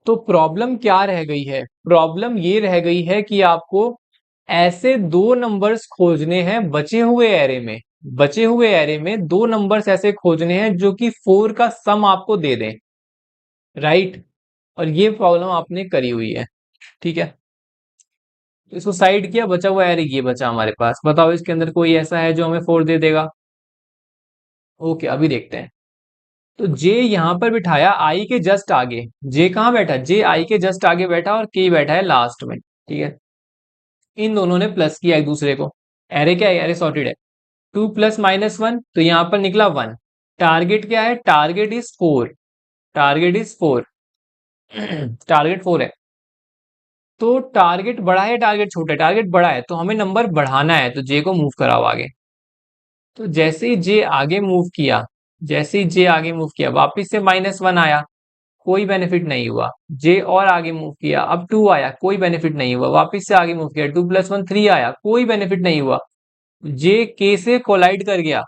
तो प्रॉब्लम क्या रह गई है, प्रॉब्लम ये रह गई है कि आपको ऐसे दो नंबर्स खोजने हैं बचे हुए एरे में। बचे हुए एरे में दो नंबर्स ऐसे खोजने हैं जो कि 4 का सम आपको दे दें। राइट। और ये प्रॉब्लम आपने करी हुई है। ठीक है। तो इसको साइड किया, बचा हुआ एरे ये बचा हमारे पास। बताओ इसके अंदर कोई ऐसा है जो हमें 4 दे देगा। ओके, अभी देखते हैं। तो जे यहां पर बिठाया आई के जस्ट आगे। जे कहां बैठा, जे आई के जस्ट आगे बैठा और के बैठा है लास्ट में। ठीक है। इन दोनों ने प्लस किया एक दूसरे को। एरे क्या है, एरे सॉर्टेड है। 2 प्लस -1, तो यहां पर निकला 1। टारगेट क्या है, target is 4। Target is 4। Target 4 है। तो टारगेट बड़ा है, टारगेट छोटा है, टारगेट बड़ा है तो हमें नंबर बढ़ाना है, तो जे को मूव कराओ आगे। तो जैसे ही जे आगे मूव किया, जैसे ही जे आगे मूव किया, वापिस से -1 आया, कोई बेनिफिट नहीं हुआ। जे और आगे मूव किया, अब 2 आया, कोई बेनिफिट नहीं हुआ। वापिस से आगे मूव किया, 2 + 1 3 आया, कोई बेनिफिट नहीं हुआ। जे के से कोलाइड कर गया।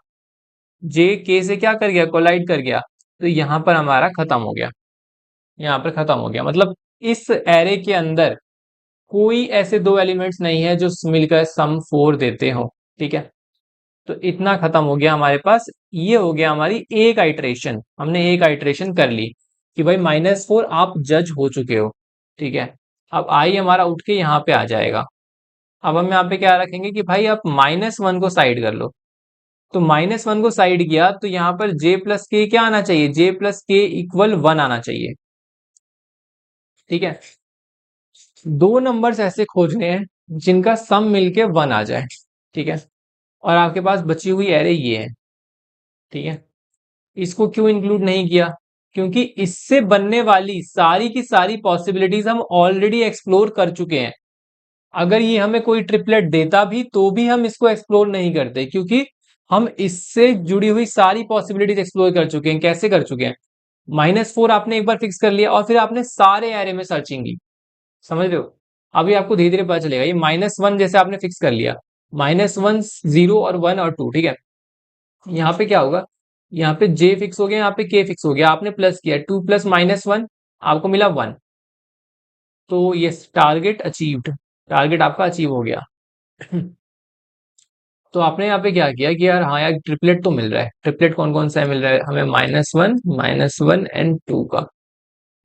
जे के से क्या कर गया, कोलाइड कर गया। तो यहां पर हमारा खत्म हो गया। यहां पर खत्म हो गया, मतलब इस एरे के अंदर कोई ऐसे दो एलिमेंट्स नहीं है जो मिलकर सम 4 देते हो। ठीक है। तो इतना खत्म हो गया हमारे पास। ये हो गया हमारी एक आइट्रेशन, हमने एक आइट्रेशन कर ली कि भाई -4 आप जज हो चुके हो। ठीक है। अब आई हमारा उठ के यहाँ पे आ जाएगा। अब हम यहाँ पे क्या रखेंगे कि भाई आप -1 को साइड कर लो। तो -1 को साइड किया तो यहाँ पर जे प्लस के क्या आना चाहिए, जे प्लस के इक्वल 1 आना चाहिए। ठीक है। दो नंबर्स ऐसे खोजने हैं जिनका सम मिलके 1 आ जाए। ठीक है। और आपके पास बची हुई एरे ये है। ठीक है। इसको क्यों इंक्लूड नहीं किया, क्योंकि इससे बनने वाली सारी की सारी पॉसिबिलिटीज हम ऑलरेडी एक्सप्लोर कर चुके हैं। अगर ये हमें कोई ट्रिपलेट देता भी तो भी हम इसको एक्सप्लोर नहीं करते, क्योंकि हम इससे जुड़ी हुई सारी पॉसिबिलिटीज एक्सप्लोर कर चुके हैं। कैसे कर चुके हैं, -4 आपने एक बार फिक्स कर लिया और फिर आपने सारे एरे में सर्चिंग की। समझ रहे हो, अभी आपको धीरे धीरे पता चलेगा। ये -1 जैसे आपने फिक्स कर लिया, -1 0 और 1 और 2। ठीक है। यहाँ पे क्या होगा, यहाँ पे जे फिक्स हो गया, यहाँ पे के फिक्स हो गया। आपने प्लस किया, 2 + -1 आपको मिला 1। तो ये टारगेट अचीव्ड, टारगेट आपका अचीव हो गया। तो आपने यहाँ पे क्या किया कि यार हाँ यार ट्रिपलेट तो मिल रहा है। ट्रिपलेट कौन कौन सा है मिल रहा है हमें, -1 एंड 2 का,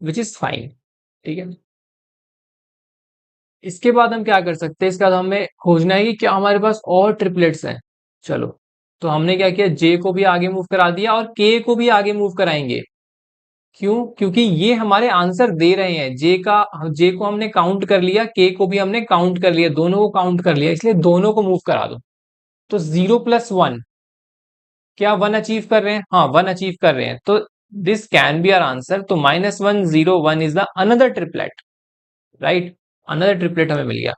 विच इज फाइन। ठीक है। इसके बाद हम क्या कर सकते हैं, इसके बाद हमें खोजना है कि क्या हमारे पास और ट्रिपलेट्स हैं। चलो, तो हमने क्या किया, जे को भी आगे मूव करा दिया और के को भी आगे मूव कराएंगे। क्यों, क्योंकि ये हमारे आंसर दे रहे हैं। जे को हमने काउंट कर लिया, के को भी हमने काउंट कर लिया, दोनों को काउंट कर लिया, इसलिए दोनों को मूव करा दो। तो 0 + 1 क्या 1 अचीव कर रहे हैं, हाँ 1 अचीव कर रहे हैं। तो this can be our answer. तो -1 0 1 is the another triplet. Right, another triplet हमें मिल गया।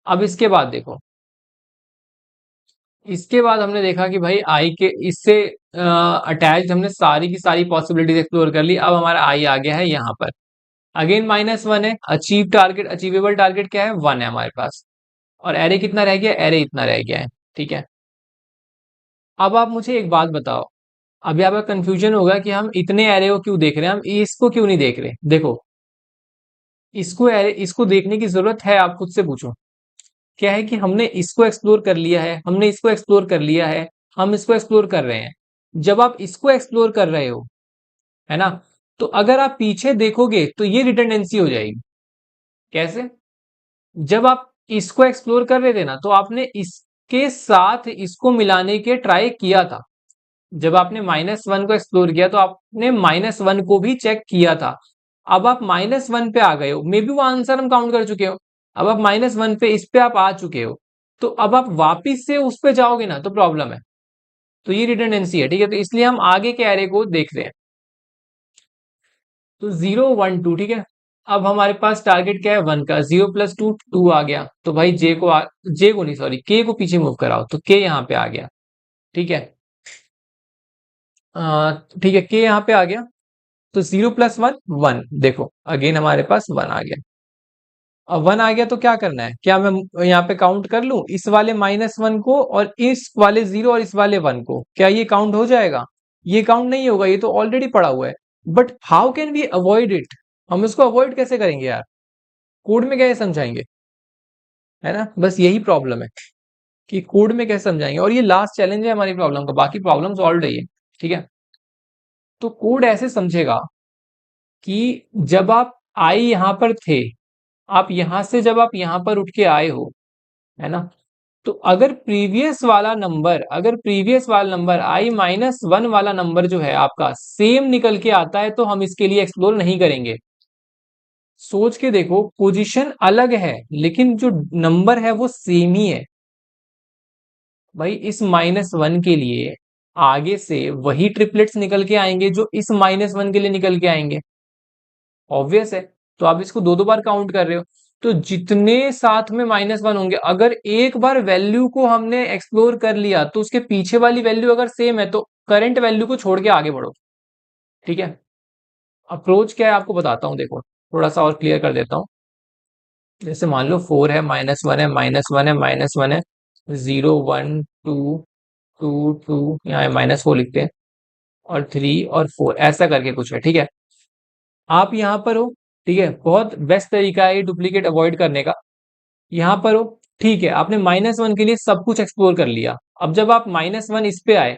अब इसके बाद देखो, इसके बाद हमने देखा कि भाई आई के इससे अटैच्ड हमने सारी की सारी पॉसिबिलिटीज एक्सप्लोर कर ली। अब हमारा आई आ गया है यहाँ पर, अगेन -1 है। अचीव टारगेट, अचीवेबल टारगेट क्या है, 1 है हमारे पास। और एरे कितना रह गया, एरे इतना रह गया है, ठीक है। अब आप मुझे एक बात बताओ, अभी आपका कंफ्यूजन होगा कि हम इतने एरे को क्यों देख रहे हैं, हम इसको क्यों नहीं देख रहे। देखो, इसको एरे, इसको देखने की जरूरत है, आप खुद से पूछो। क्या है कि हमने इसको एक्सप्लोर कर लिया है, हमने इसको एक्सप्लोर कर लिया है, हम इसको एक्सप्लोर कर रहे हैं। जब आप इसको एक्सप्लोर कर रहे हो, है ना, तो अगर आप पीछे देखोगे तो ये रिडंडेंसी हो जाएगी। कैसे? जब आप इसको एक्सप्लोर कर रहे थे ना, तो आपने इसके साथ इसको मिलाने के ट्राई किया था। जब आपने -1 को एक्सप्लोर किया तो आपने -1 को भी चेक किया था। अब आप -1 पे आ गए हो, मे बी वो आंसर हम काउंट कर चुके हो। अब आप -1 पे इस पे आप आ चुके हो, तो अब आप वापिस से उस पे जाओगे ना तो प्रॉब्लम है। तो ये रिडंडेंसी है, ठीक है। तो इसलिए हम आगे के एरे को देख रहे हैं। तो 0 1 2, ठीक है। अब हमारे पास टारगेट क्या है, 1 का। 0 + 2 2 आ गया, तो भाई जे को नहीं, सॉरी, के को पीछे मूव कराओ, तो के यहाँ पे आ गया, ठीक है। ठीक है, के यहाँ पे आ गया। तो 0 + 1 1, देखो अगेन हमारे पास 1 आ गया। अब 1 आ गया तो क्या करना है, क्या मैं यहाँ पे काउंट कर लूं इस वाले -1 को और इस वाले 0 और इस वाले 1 को, क्या ये काउंट हो जाएगा? ये काउंट नहीं होगा, ये तो ऑलरेडी पड़ा हुआ है। But how can we avoid it, हम इसको अवॉइड कैसे करेंगे यार, कोड में कैसे समझाएंगे, है ना। बस यही प्रॉब्लम है कि कोड में कैसे समझाएंगे, और ये लास्ट चैलेंज है हमारी प्रॉब्लम का, बाकी प्रॉब्लम सॉल्व रही है, ठीक है। तो कोड ऐसे समझेगा कि जब आप आई यहां पर थे, आप यहां से जब आप यहां पर उठ के आए हो, है ना, तो अगर प्रीवियस वाला नंबर i-1 वाला नंबर जो है आपका सेम निकल के आता है, तो हम इसके लिए एक्सप्लोर नहीं करेंगे। सोच के देखो, पोजीशन अलग है लेकिन जो नंबर है वो सेम ही है। भाई इस -1 के लिए आगे से वही ट्रिपलेट्स निकल के आएंगे जो इस -1 के लिए निकल के आएंगे, ऑब्वियस है। तो आप इसको दो दो बार काउंट कर रहे हो, तो जितने साथ में -1 होंगे, अगर एक बार वैल्यू को हमने एक्सप्लोर कर लिया तो उसके पीछे वाली वैल्यू अगर सेम है तो करंट वैल्यू को छोड़ के आगे बढ़ो, ठीक है। अप्रोच क्या है आपको बताता हूँ, देखो थोड़ा सा और क्लियर कर देता हूँ। जैसे मान लो 4 है, -1 है, -1 है, -1 है, 0 1 2 2 2, यहाँ -4 लिखते हैं, और 3 और 4, ऐसा करके कुछ है, ठीक है। आप यहाँ पर हो, ठीक है, बहुत बेस्ट तरीका है ये डुप्लीकेट अवॉइड करने का। यहाँ पर हो, ठीक है, आपने -1 के लिए सब कुछ एक्सप्लोर कर लिया। अब जब आप -1 इस पे आए,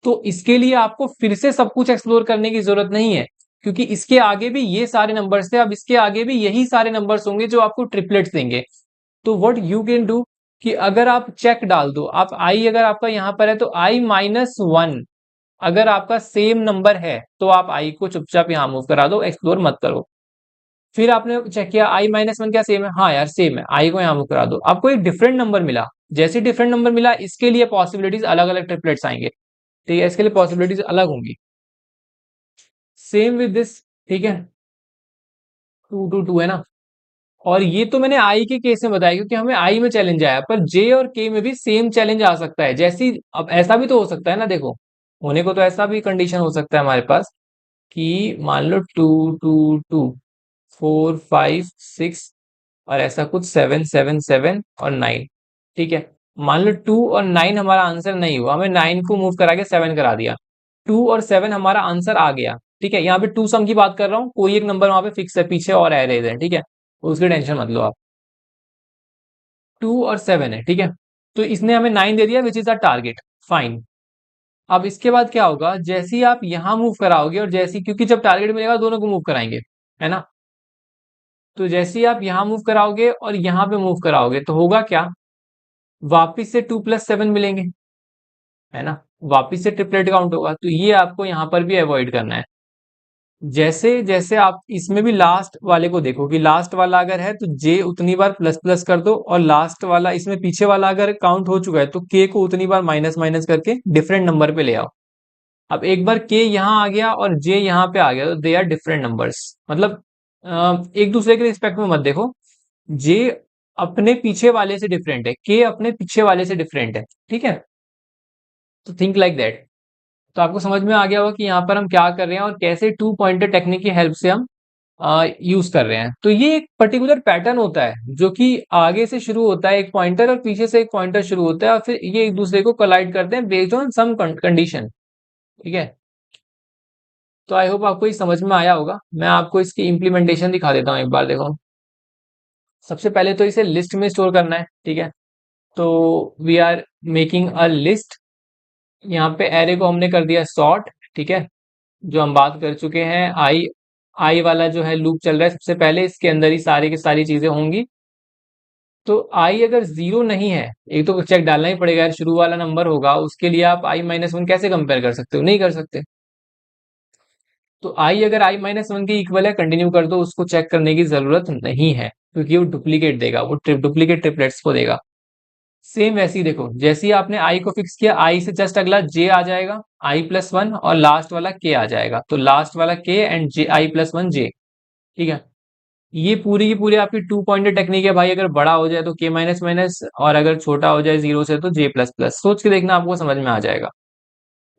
तो इसके लिए आपको फिर से सब कुछ एक्सप्लोर करने की जरूरत नहीं है, क्योंकि इसके आगे भी ये सारे नंबर्स थे। अब इसके आगे भी यही सारे नंबर्स होंगे जो आपको ट्रिपलेट्स देंगे। तो व्हाट यू कैन डू कि अगर आप चेक डाल दो, आप आई अगर आपका यहाँ पर है तो i-1 अगर आपका सेम नंबर है तो आप आई को चुपचाप यहाँ मूव करा दो, एक्सप्लोर मत करो। फिर आपने चेक किया i-1 क्या सेम है, हाँ यार सेम है, आई को यहाँ मूव करा दो। आपको एक डिफरेंट नंबर मिला, जैसे डिफरेंट नंबर मिला इसके लिए पॉसिबिलिटीज अलग अलग ट्रिपलेट्स आएंगे, ठीक है, इसके लिए पॉसिबिलिटीज अलग होंगी। सेम विद दिस, ठीक है, 2 2 2 है ना। और ये तो मैंने आई के केस में बताया क्योंकि हमें आई में चैलेंज आया, पर जे और के में भी सेम चैलेंज आ सकता है। जैसी, अब ऐसा भी तो हो सकता है ना, देखो होने को तो ऐसा भी कंडीशन हो सकता है हमारे पास कि मान लो 2 2 2 4 5 6 और ऐसा कुछ 7 7 7 और 9, ठीक है। मान लो 2 और 9 हमारा आंसर नहीं हुआ, हमें 9 को मूव करा के 7 करा दिया, 2 और 7 हमारा आंसर आ गया, ठीक है। यहाँ पे 2 सम की बात कर रहा हूँ, कोई एक नंबर वहां पे फिक्स है, पीछे और एरेज है, ठीक है, उसकी टेंशन मत लो आप। 2 और 7 है, ठीक है। तो इसने हमें 9 दे दिया, which is a target, fine. अब इसके बाद क्या होगा, जैसे ही आप यहां मूव कराओगे और जैसे, क्योंकि जब टारगेट मिलेगा दोनों को मूव कराएंगे, है ना। तो जैसे ही आप यहां मूव कराओगे और यहां पे मूव कराओगे तो होगा क्या, वापिस से 2 + 7 मिलेंगे, है ना, वापिस से ट्रिपलेट काउंट होगा। तो ये आपको यहां पर भी अवॉइड करना है। जैसे जैसे आप इसमें भी लास्ट वाले को देखो कि लास्ट वाला अगर है तो जे उतनी बार प्लस प्लस कर दो, और लास्ट वाला इसमें पीछे वाला अगर काउंट हो चुका है तो के को उतनी बार माइनस माइनस करके डिफरेंट नंबर पे ले आओ। अब एक बार के यहाँ आ गया और जे यहाँ पे आ गया तो दे आर डिफरेंट नंबर्स, मतलब एक दूसरे के रिस्पेक्ट में मत देखो। जे अपने पीछे वाले से डिफरेंट है, के अपने पीछे वाले से डिफरेंट है, ठीक है। तो थिंक लाइक दैट। तो आपको समझ में आ गया होगा कि यहाँ पर हम क्या कर रहे हैं और कैसे टू पॉइंटर टेक्निक की हेल्प से हम यूज कर रहे हैं। तो ये एक पर्टिकुलर पैटर्न होता है जो कि आगे से शुरू होता है एक पॉइंटर और पीछे से एक पॉइंटर शुरू होता है और फिर ये एक दूसरे को कोलाइड करते हैं बेस्ड ऑन सम कंडीशन, ठीक है। तो आई होप आपको ये समझ में आया होगा। मैं आपको इसकी इम्प्लीमेंटेशन दिखा देता हूँ एक बार, देखो। सबसे पहले तो इसे लिस्ट में स्टोर करना है, ठीक है। तो we are making a list. यहाँ पे एरे को हमने कर दिया सॉर्ट, ठीक है। जो हम बात कर चुके हैं, आई वाला जो है लूप चल रहा है सबसे पहले, इसके अंदर ही सारी की सारी चीजें होंगी। तो आई अगर जीरो नहीं है, एक तो चेक डालना ही पड़ेगा यार, शुरू वाला नंबर होगा, उसके लिए आप i-1 कैसे कंपेयर कर सकते हो, नहीं कर सकते। तो आई अगर i-1 के इक्वल है, कंटिन्यू कर दो, उसको चेक करने की जरूरत नहीं है क्योंकि वो डुप्लीकेट देगा, वो डुप्लीकेट ट्रिपलेट्स को देगा। सेम वैसे ही देखो, जैसे ही आपने आई को फिक्स किया, आई से जस्ट अगला जे आ जाएगा, i+1, और लास्ट वाला के आ जाएगा, तो लास्ट वाला के एंड जे, i+1 जे, ठीक है। ये पूरी की पूरी आपकी टू पॉइंटर टेक्निक है भाई। अगर बड़ा हो जाए तो के माइनस माइनस, और अगर छोटा हो जाए जीरो से तो जे प्लस प्लस, सोच के देखना, आपको समझ में आ जाएगा।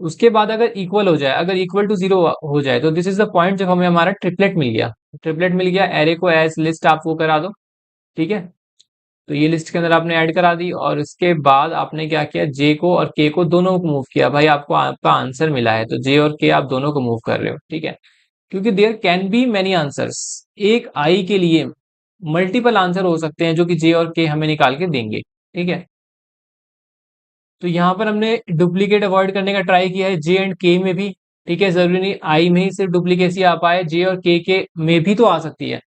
उसके बाद अगर इक्वल हो जाए, अगर इक्वल टू जीरो हो जाए, तो दिस इज द पॉइंट जब हमें हमारा ट्रिपलेट मिल गया। ट्रिपलेट मिल गया, एरे को एज लिस्ट आप वो करा दो, ठीक है। तो ये लिस्ट के अंदर आपने ऐड करा दी, और उसके बाद आपने क्या किया, जे को और के को दोनों को मूव किया। भाई आपको आपका आंसर मिला है, तो जे और के आप दोनों को मूव कर रहे हो, ठीक है। क्योंकि there can be many answers, एक आई के लिए मल्टीपल आंसर हो सकते हैं जो कि जे और के हमें निकाल के देंगे, ठीक है। तो यहाँ पर हमने डुप्लीकेट अवॉइड करने का ट्राई किया है जे एंड के में भी, ठीक है। जरूरी नहीं आई में ही सिर्फ डुप्लीकेसी आ पाए, जे और के में भी तो आ सकती है।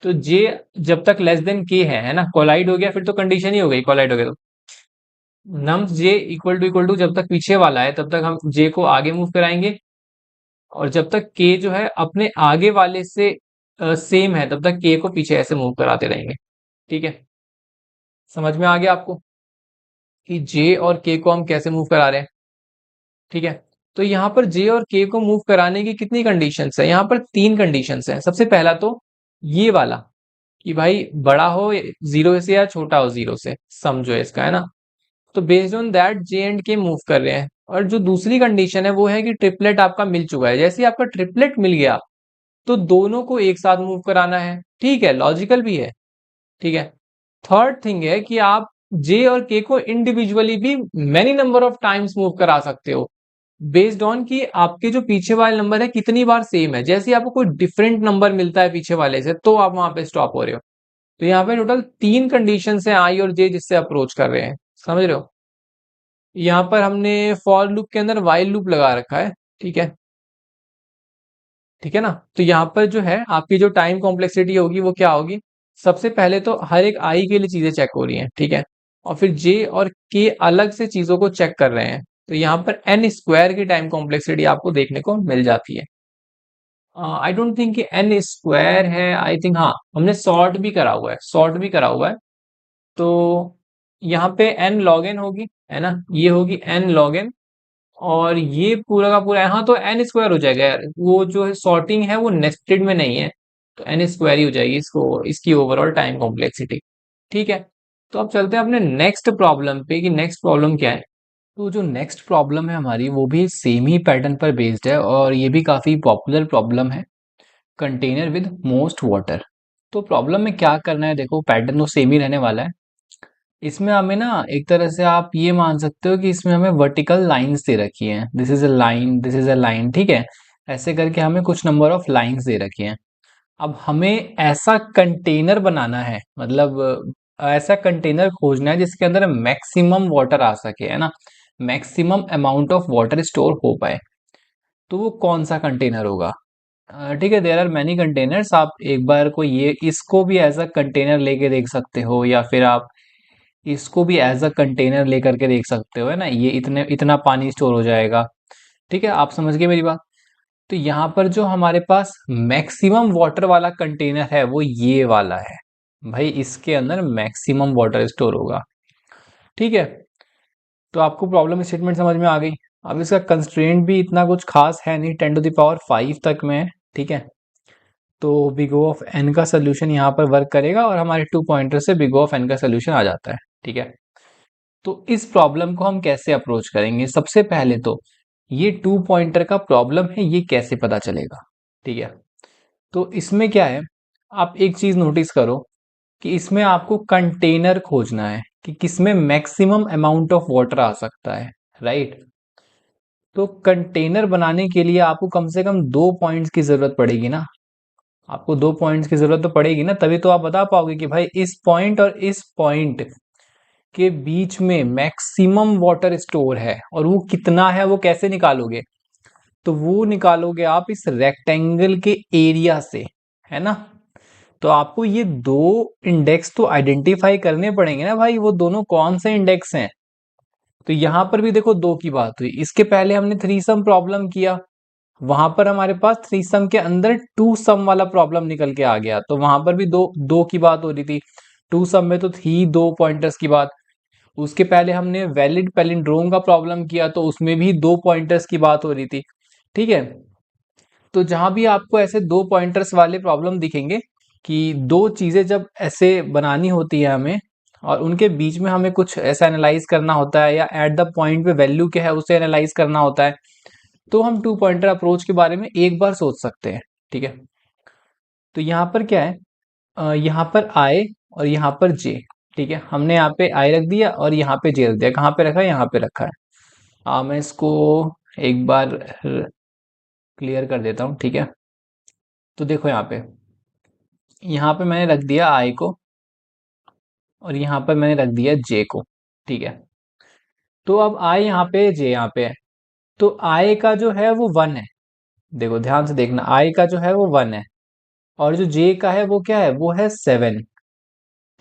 तो जे जब तक लेस देन के है ना, कोलाइड हो गया, फिर तो कंडीशन ही हो गई, कोलाइड हो गया तो नम्स जे इक्वल टू जब तक पीछे वाला है तब तक हम जे को आगे मूव कराएंगे, और जब तक के जो है अपने आगे वाले से सेम है तब तक के को पीछे ऐसे मूव कराते रहेंगे, ठीक है। समझ में आ गया आपको कि जे और के को हम कैसे मूव करा रहे हैं, ठीक है। तो यहाँ पर जे और के को मूव कराने की कितनी कंडीशंस है, यहाँ पर तीन कंडीशंस हैं। सबसे पहला तो ये वाला कि भाई बड़ा हो जीरो से या छोटा हो जीरो से, समझो इसका, है ना। तो based on that J and के मूव कर रहे हैं। और जो दूसरी कंडीशन है वो है कि ट्रिपलेट आपका मिल चुका है। जैसे ही आपका ट्रिपलेट मिल गया तो दोनों को एक साथ मूव कराना है, ठीक है, लॉजिकल भी है, ठीक है। थर्ड थिंग है कि आप जे और के को इंडिविजुअली भी many number of times move करा सकते हो, बेस्ड ऑन कि आपके जो पीछे वाले नंबर है कितनी बार सेम है। जैसे ही आपको कोई डिफरेंट नंबर मिलता है पीछे वाले से, तो आप वहां पे स्टॉप हो रहे हो। तो यहाँ पे टोटल तीन कंडीशन है आई और जे जिससे अप्रोच कर रहे हैं, समझ रहे हो। यहाँ पर हमने फॉर लूप के अंदर वाइल लूप लगा रखा है, ठीक है, ठीक है ना। तो यहाँ पर जो है आपकी जो टाइम कॉम्प्लेक्सिटी होगी वो क्या होगी, सबसे पहले तो हर एक आई के लिए चीजें चेक हो रही हैं, ठीक है। और फिर जे और के अलग से चीजों को चेक कर रहे हैं, तो यहाँ पर एन स्क्वायर की टाइम कॉम्प्लेक्सिटी आपको देखने को मिल जाती है। आई डोंट थिंक कि एन स्क्वायर है, आई थिंक हाँ, हमने सॉर्ट भी करा हुआ है, सॉर्ट भी करा हुआ है। तो यहाँ पे एन लॉग एन होगी, है ना, ये होगी एन लॉग एन, और ये पूरा का पूरा यहाँ तो एन स्क्वायर हो जाएगा यार, वो जो है सॉर्टिंग है वो नेस्टेड में नहीं है, तो एन स्क्वायर ही हो जाएगी इसको, इसकी ओवरऑल टाइम कॉम्प्लेक्सिटी, ठीक है। तो अब चलते हैं अपने नेक्स्ट प्रॉब्लम पे कि नेक्स्ट प्रॉब्लम क्या है। तो जो नेक्स्ट प्रॉब्लम है हमारी वो भी सेम ही पैटर्न पर बेस्ड है, और ये भी काफी पॉपुलर प्रॉब्लम है, कंटेनर विद मोस्ट वाटर। तो प्रॉब्लम में क्या करना है, देखो पैटर्न तो सेम ही रहने वाला है। इसमें हमें ना एक तरह से आप ये मान सकते हो कि इसमें हमें वर्टिकल लाइंस दे रखी हैं, this is a line, this is a line, ठीक है। ऐसे करके हमें कुछ नंबर ऑफ लाइंस दे रखी हैं। अब हमें ऐसा कंटेनर बनाना है, मतलब ऐसा कंटेनर खोजना है जिसके अंदर मैक्सिमम वाटर आ सके, है ना, maximum amount of water store हो पाए। तो वो कौन सा कंटेनर होगा, ठीक है। देयर आर मैनी कंटेनर्स, आप एक बार को ये इसको भी एज अ कंटेनर लेके देख सकते हो, या फिर आप इसको भी एज अ कंटेनर लेकर के देख सकते हो, है ना। ये इतने इतना पानी स्टोर हो जाएगा, ठीक है, आप समझ गए मेरी बात। तो यहाँ पर जो हमारे पास मैक्सिमम वाटर वाला कंटेनर है वो ये वाला है, भाई इसके अंदर मैक्सिमम वाटर स्टोर होगा, ठीक है। तो आपको प्रॉब्लम स्टेटमेंट समझ में आ गई। अब इसका कंस्ट्रेंट भी इतना कुछ खास है नहीं, 10⁵ तक में है, ठीक है। तो बिग O ऑफ n का सोल्यूशन यहाँ पर वर्क करेगा और हमारे 2 पॉइंटर से बिग O ऑफ n का सोल्यूशन आ जाता है। ठीक है, तो इस प्रॉब्लम को हम कैसे अप्रोच करेंगे? सबसे पहले तो ये 2 पॉइंटर का प्रॉब्लम है, ये कैसे पता चलेगा? ठीक है, तो इसमें क्या है, आप एक चीज नोटिस करो कि इसमें आपको कंटेनर खोजना है कि किसमें मैक्सिमम अमाउंट ऑफ वाटर आ सकता है, राइट? तो कंटेनर बनाने के लिए आपको कम से कम 2 पॉइंट्स की जरूरत पड़ेगी ना। आपको 2 पॉइंट्स की जरूरत तो पड़ेगी ना, तभी तो आप बता पाओगे कि भाई इस पॉइंट और इस पॉइंट के बीच में मैक्सिमम वाटर स्टोर है, और वो कितना है वो कैसे निकालोगे? तो वो निकालोगे आप इस रेक्टेंगल के एरिया से, है ना? तो आपको ये 2 इंडेक्स तो आइडेंटिफाई करने पड़ेंगे ना भाई, वो दोनों कौन से इंडेक्स हैं? तो यहां पर भी देखो 2 की बात हुई, इसके पहले हमने थ्री सम प्रॉब्लम किया, वहां पर हमारे पास थ्री सम के अंदर टू सम वाला प्रॉब्लम निकल के आ गया, तो वहां पर भी दो दो की बात हो रही थी। टू सम में तो थी 2 पॉइंटर्स की बात। उसके पहले हमने वैलिड पैलिंड्रोम का प्रॉब्लम किया, तो उसमें भी 2 पॉइंटर्स की बात हो रही थी। ठीक है, तो जहां भी आपको ऐसे 2 पॉइंटर्स वाले प्रॉब्लम दिखेंगे कि दो चीजें जब ऐसे बनानी होती है हमें, और उनके बीच में हमें कुछ ऐसा एनालाइज करना होता है, या एट द पॉइंट पे वैल्यू क्या है उसे एनालाइज करना होता है, तो हम 2 पॉइंटर अप्रोच के बारे में एक बार सोच सकते हैं। ठीक है, तो यहाँ पर क्या है, यहाँ पर I और यहाँ पर J। ठीक है, हमने यहाँ पे I रख दिया और यहाँ पे J रख दिया। कहाँ पे रखा है? यहाँ पे रखा है। मैं इसको एक बार क्लियर कर देता हूँ। ठीक है, तो देखो यहाँ पे मैंने रख दिया I को, और यहाँ पर मैंने रख दिया J को। ठीक है, तो अब I यहाँ पे, J यहाँ पे है, तो I का जो है वो 1 है। देखो ध्यान से देखना, I का जो है वो 1 है, और जो J का है वो क्या है? वो है 7।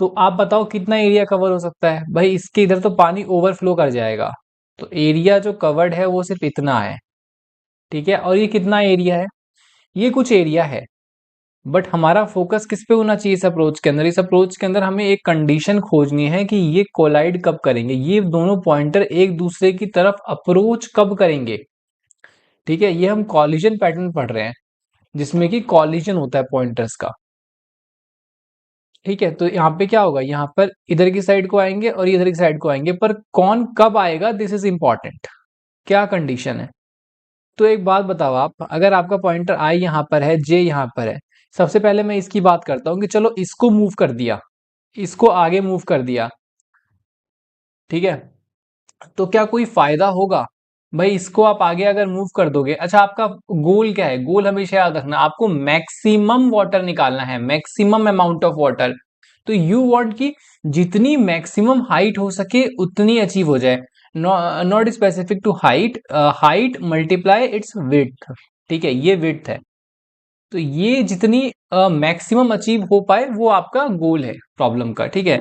तो आप बताओ कितना एरिया कवर हो सकता है? भाई इसके इधर तो पानी ओवरफ्लो कर जाएगा, तो एरिया जो कवर्ड है वो सिर्फ इतना है। ठीक है, और ये कितना एरिया है? ये कुछ एरिया है, बट हमारा फोकस किस पे होना चाहिए इस अप्रोच के अंदर? इस अप्रोच के अंदर हमें एक कंडीशन खोजनी है कि ये कोलाइड कब करेंगे, ये दोनों पॉइंटर एक दूसरे की तरफ अप्रोच कब करेंगे। ठीक है, ये हम कॉलिजन पैटर्न पढ़ रहे हैं, जिसमें कि कॉलिजन होता है पॉइंटर्स का। ठीक है, तो यहाँ पे क्या होगा, यहाँ पर इधर की साइड को आएंगे और इधर की साइड को आएंगे, पर कौन कब आएगा, दिस इज इंपॉर्टेंट। क्या कंडीशन है? तो एक बात बताओ आप, अगर आपका पॉइंटर आई यहाँ पर है, जे यहाँ पर है, सबसे पहले मैं इसकी बात करता हूँ कि चलो इसको मूव कर दिया, इसको आगे मूव कर दिया। ठीक है, तो क्या कोई फायदा होगा? भाई इसको आप आगे अगर मूव कर दोगे, अच्छा आपका गोल क्या है? गोल हमेशा याद रखना, आपको मैक्सिमम वाटर निकालना है, मैक्सिमम अमाउंट ऑफ वाटर। तो यू वांट कि जितनी मैक्सिमम हाइट हो सके उतनी अचीव हो जाए, not specific to height, height multiply its width. ठीक है, ये विड्थ है, तो ये जितनी मैक्सिमम अचीव हो पाए वो आपका गोल है प्रॉब्लम का। ठीक है,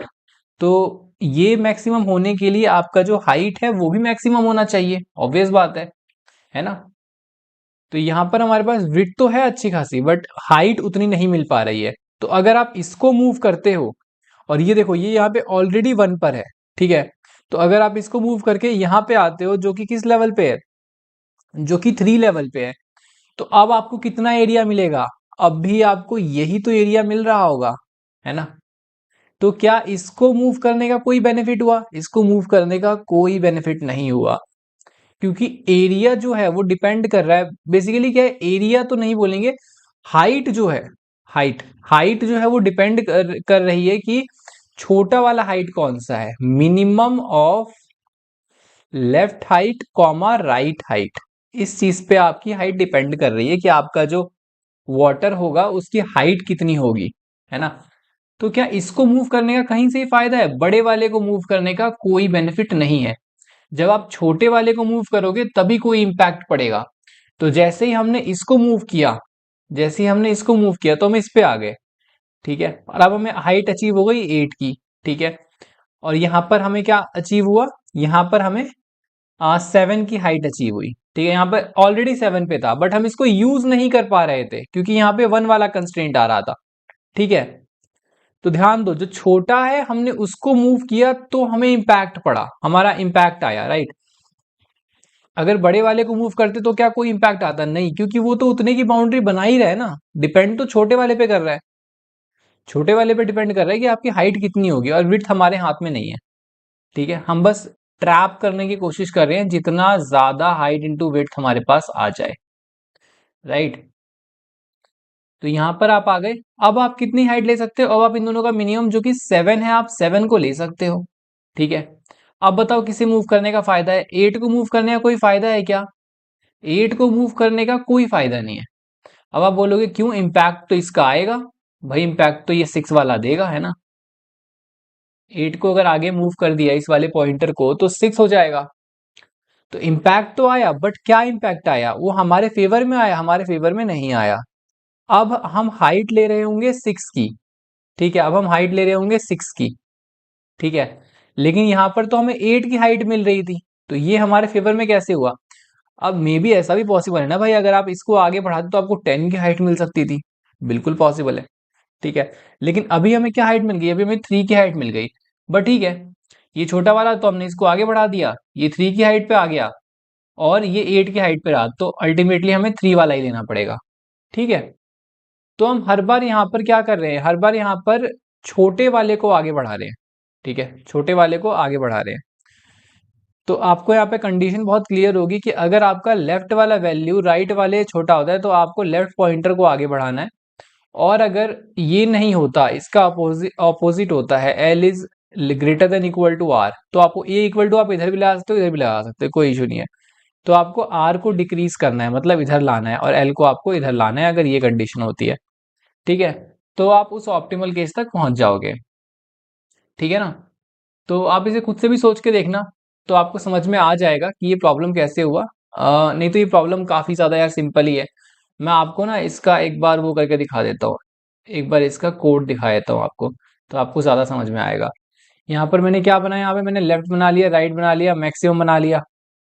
तो ये मैक्सिमम होने के लिए आपका जो हाइट है वो भी मैक्सिमम होना चाहिए, ऑब्वियस बात है ना? तो यहाँ पर हमारे पास विड्थ तो है अच्छी खासी, बट हाइट उतनी नहीं मिल पा रही है। तो अगर आप इसको मूव करते हो, और ये देखो ये यहाँ पे ऑलरेडी 1 पर है। ठीक है, तो अगर आप इसको मूव करके यहाँ पे आते हो, जो कि किस लेवल पे है? जो कि 3 लेवल पे है, तो अब आपको कितना एरिया मिलेगा? अब भी आपको यही तो एरिया मिल रहा होगा, है ना? तो क्या इसको मूव करने का कोई बेनिफिट हुआ? इसको मूव करने का कोई बेनिफिट नहीं हुआ, क्योंकि एरिया जो है वो डिपेंड कर रहा है, बेसिकली क्या है, एरिया तो नहीं बोलेंगे, हाइट जो है, हाइट हाइट जो है वो डिपेंड कर रही है कि छोटा वाला हाइट कौन सा है, minimum of left height comma right height. इस चीज पे आपकी हाइट डिपेंड कर रही है कि आपका जो वाटर होगा उसकी हाइट कितनी होगी, है ना? तो क्या इसको मूव करने का कहीं से ही फायदा है? बड़े वाले को मूव करने का कोई बेनिफिट नहीं है। जब आप छोटे वाले को मूव करोगे तभी कोई इंपैक्ट पड़ेगा। तो जैसे ही हमने इसको मूव किया, जैसे ही हमने इसको मूव किया तो हम इस पे आ गए। ठीक है, और अब हमें हाइट अचीव हो गई 8 की। ठीक है, और यहाँ पर हमें क्या अचीव हुआ? यहाँ पर हमें 7 की हाइट अचीव हुई। ठीक है, यहाँ पर ऑलरेडी 7 पे था, बट हम इसको यूज नहीं कर पा रहे थे क्योंकि यहाँ पे 1 वाला कंस्ट्रेंट आ रहा था। ठीक है, तो ध्यान दो, जो छोटा है हमने उसको मूव किया तो हमें इंपैक्ट पड़ा, हमारा इंपैक्ट आया, राइट? अगर बड़े वाले को मूव करते तो क्या कोई इंपैक्ट आता? नहीं, क्योंकि वो तो उतने की बाउंड्री बना ही रहा है ना, डिपेंड तो छोटे वाले पे कर रहा है। छोटे वाले पे डिपेंड कर रहा है कि आपकी हाइट कितनी होगी, और विड्थ हमारे हाथ में नहीं है। ठीक है, हम बस ट्रैप करने की कोशिश कर रहे हैं जितना ज्यादा हाइट इंटू विड्थ हमारे पास आ जाए, राइट। तो यहां पर आप आ गए। अब आप कितनी हाइट ले सकते हो? अब आप इन दोनों का मिनिमम जो कि 7 है, आप 7 को ले सकते हो। ठीक है, अब बताओ किसे मूव करने का फायदा है? 8 को मूव करने का कोई फायदा है क्या? 8 को मूव करने का कोई फायदा नहीं है। अब आप बोलोगे क्यों, इम्पैक्ट तो इसका आएगा। भाई इम्पैक्ट तो ये 6 वाला देगा, है ना। 8 को अगर आगे मूव कर दिया इस वाले पॉइंटर को तो 6 हो जाएगा। तो इम्पैक्ट तो आया, बट क्या इम्पैक्ट आया? वो हमारे फेवर में आया, हमारे फेवर में नहीं आया। अब हम हाइट ले रहे होंगे 6 की। ठीक है, अब हम हाइट ले रहे होंगे 6 की। ठीक है, लेकिन यहां पर तो हमें 8 की हाइट मिल रही थी, तो ये हमारे फेवर में कैसे हुआ? अब मे बी ऐसा भी पॉसिबल है ना भाई, अगर आप इसको आगे बढ़ाते तो आपको 10 की हाइट मिल सकती थी। बिल्कुल पॉसिबल है। ठीक है, लेकिन अभी हमें क्या हाइट मिल गई? अभी हमें 3 की हाइट मिल गई। बट ठीक है, ये छोटा वाला तो हमने इसको आगे बढ़ा दिया, ये 3 की हाइट पे आ गया, और ये 8 की हाइट पे रहा, तो अल्टीमेटली हमें 3 वाला ही लेना पड़ेगा। ठीक है, तो हम हर बार यहाँ पर क्या कर रहे हैं? हर बार यहाँ पर छोटे वाले को आगे बढ़ा रहे हैं। ठीक है, छोटे वाले को आगे बढ़ा रहे हैं। तो आपको यहाँ पे कंडीशन बहुत क्लियर होगी कि अगर आपका लेफ्ट वाला वैल्यू राइट वाले छोटा होता है तो आपको लेफ्ट पॉइंटर को आगे बढ़ाना है, और अगर ये नहीं होता, इसका ऑपोजिट होता है, L is greater than equal to R, तो आपको ए इक्वल टू आप इधर भी लगा सकते हो, इधर भी लगा सकते हो, कोई इशू नहीं है। तो आपको आर को डिक्रीज करना है, मतलब इधर लाना है, और एल को आपको इधर लाना है, अगर ये कंडीशन होती है। ठीक है, तो आप उस ऑप्टिमल केस तक पहुंच जाओगे। ठीक है ना। तो आप इसे खुद से भी सोच के देखना, तो आपको समझ में आ जाएगा कि ये प्रॉब्लम कैसे हुआ। नहीं तो ये प्रॉब्लम काफ़ी ज़्यादा यार सिंपल ही है। मैं आपको ना इसका एक बार वो करके दिखा देता हूँ, एक बार इसका कोड दिखा देता हूँ आपको, तो आपको ज़्यादा समझ में आएगा। यहाँ पर मैंने क्या बनाया? यहाँ पे मैंने लेफ्ट बना लिया, राइट बना लिया, मैक्सिमम बना लिया।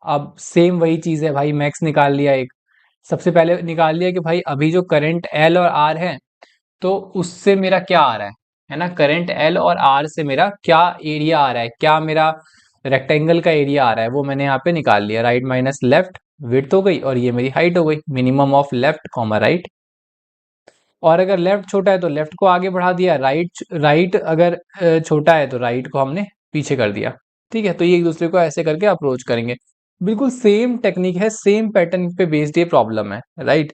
अब सेम वही चीज़ है भाई, मैक्स निकाल लिया एक। सबसे पहले निकाल लिया कि भाई अभी जो करंट एल और आर है, तो उससे मेरा क्या आ रहा है ना, करंट एल और आर से मेरा क्या एरिया आ रहा है, क्या मेरा रेक्टेंगल का एरिया आ रहा है, वो मैंने यहाँ पे निकाल लिया। राइट माइनस लेफ्ट, विड्थ हो गई, और ये मेरी हाइट हो गई, minimum of left comma right. और अगर लेफ्ट छोटा है तो लेफ्ट को आगे बढ़ा दिया, राइट राइट अगर छोटा है तो राइट को हमने पीछे कर दिया। ठीक है, तो ये एक दूसरे को ऐसे करके अप्रोच करेंगे। बिल्कुल सेम टेक्निक है, सेम पैटर्न पे बेस्ड ये प्रॉब्लम है, राइट।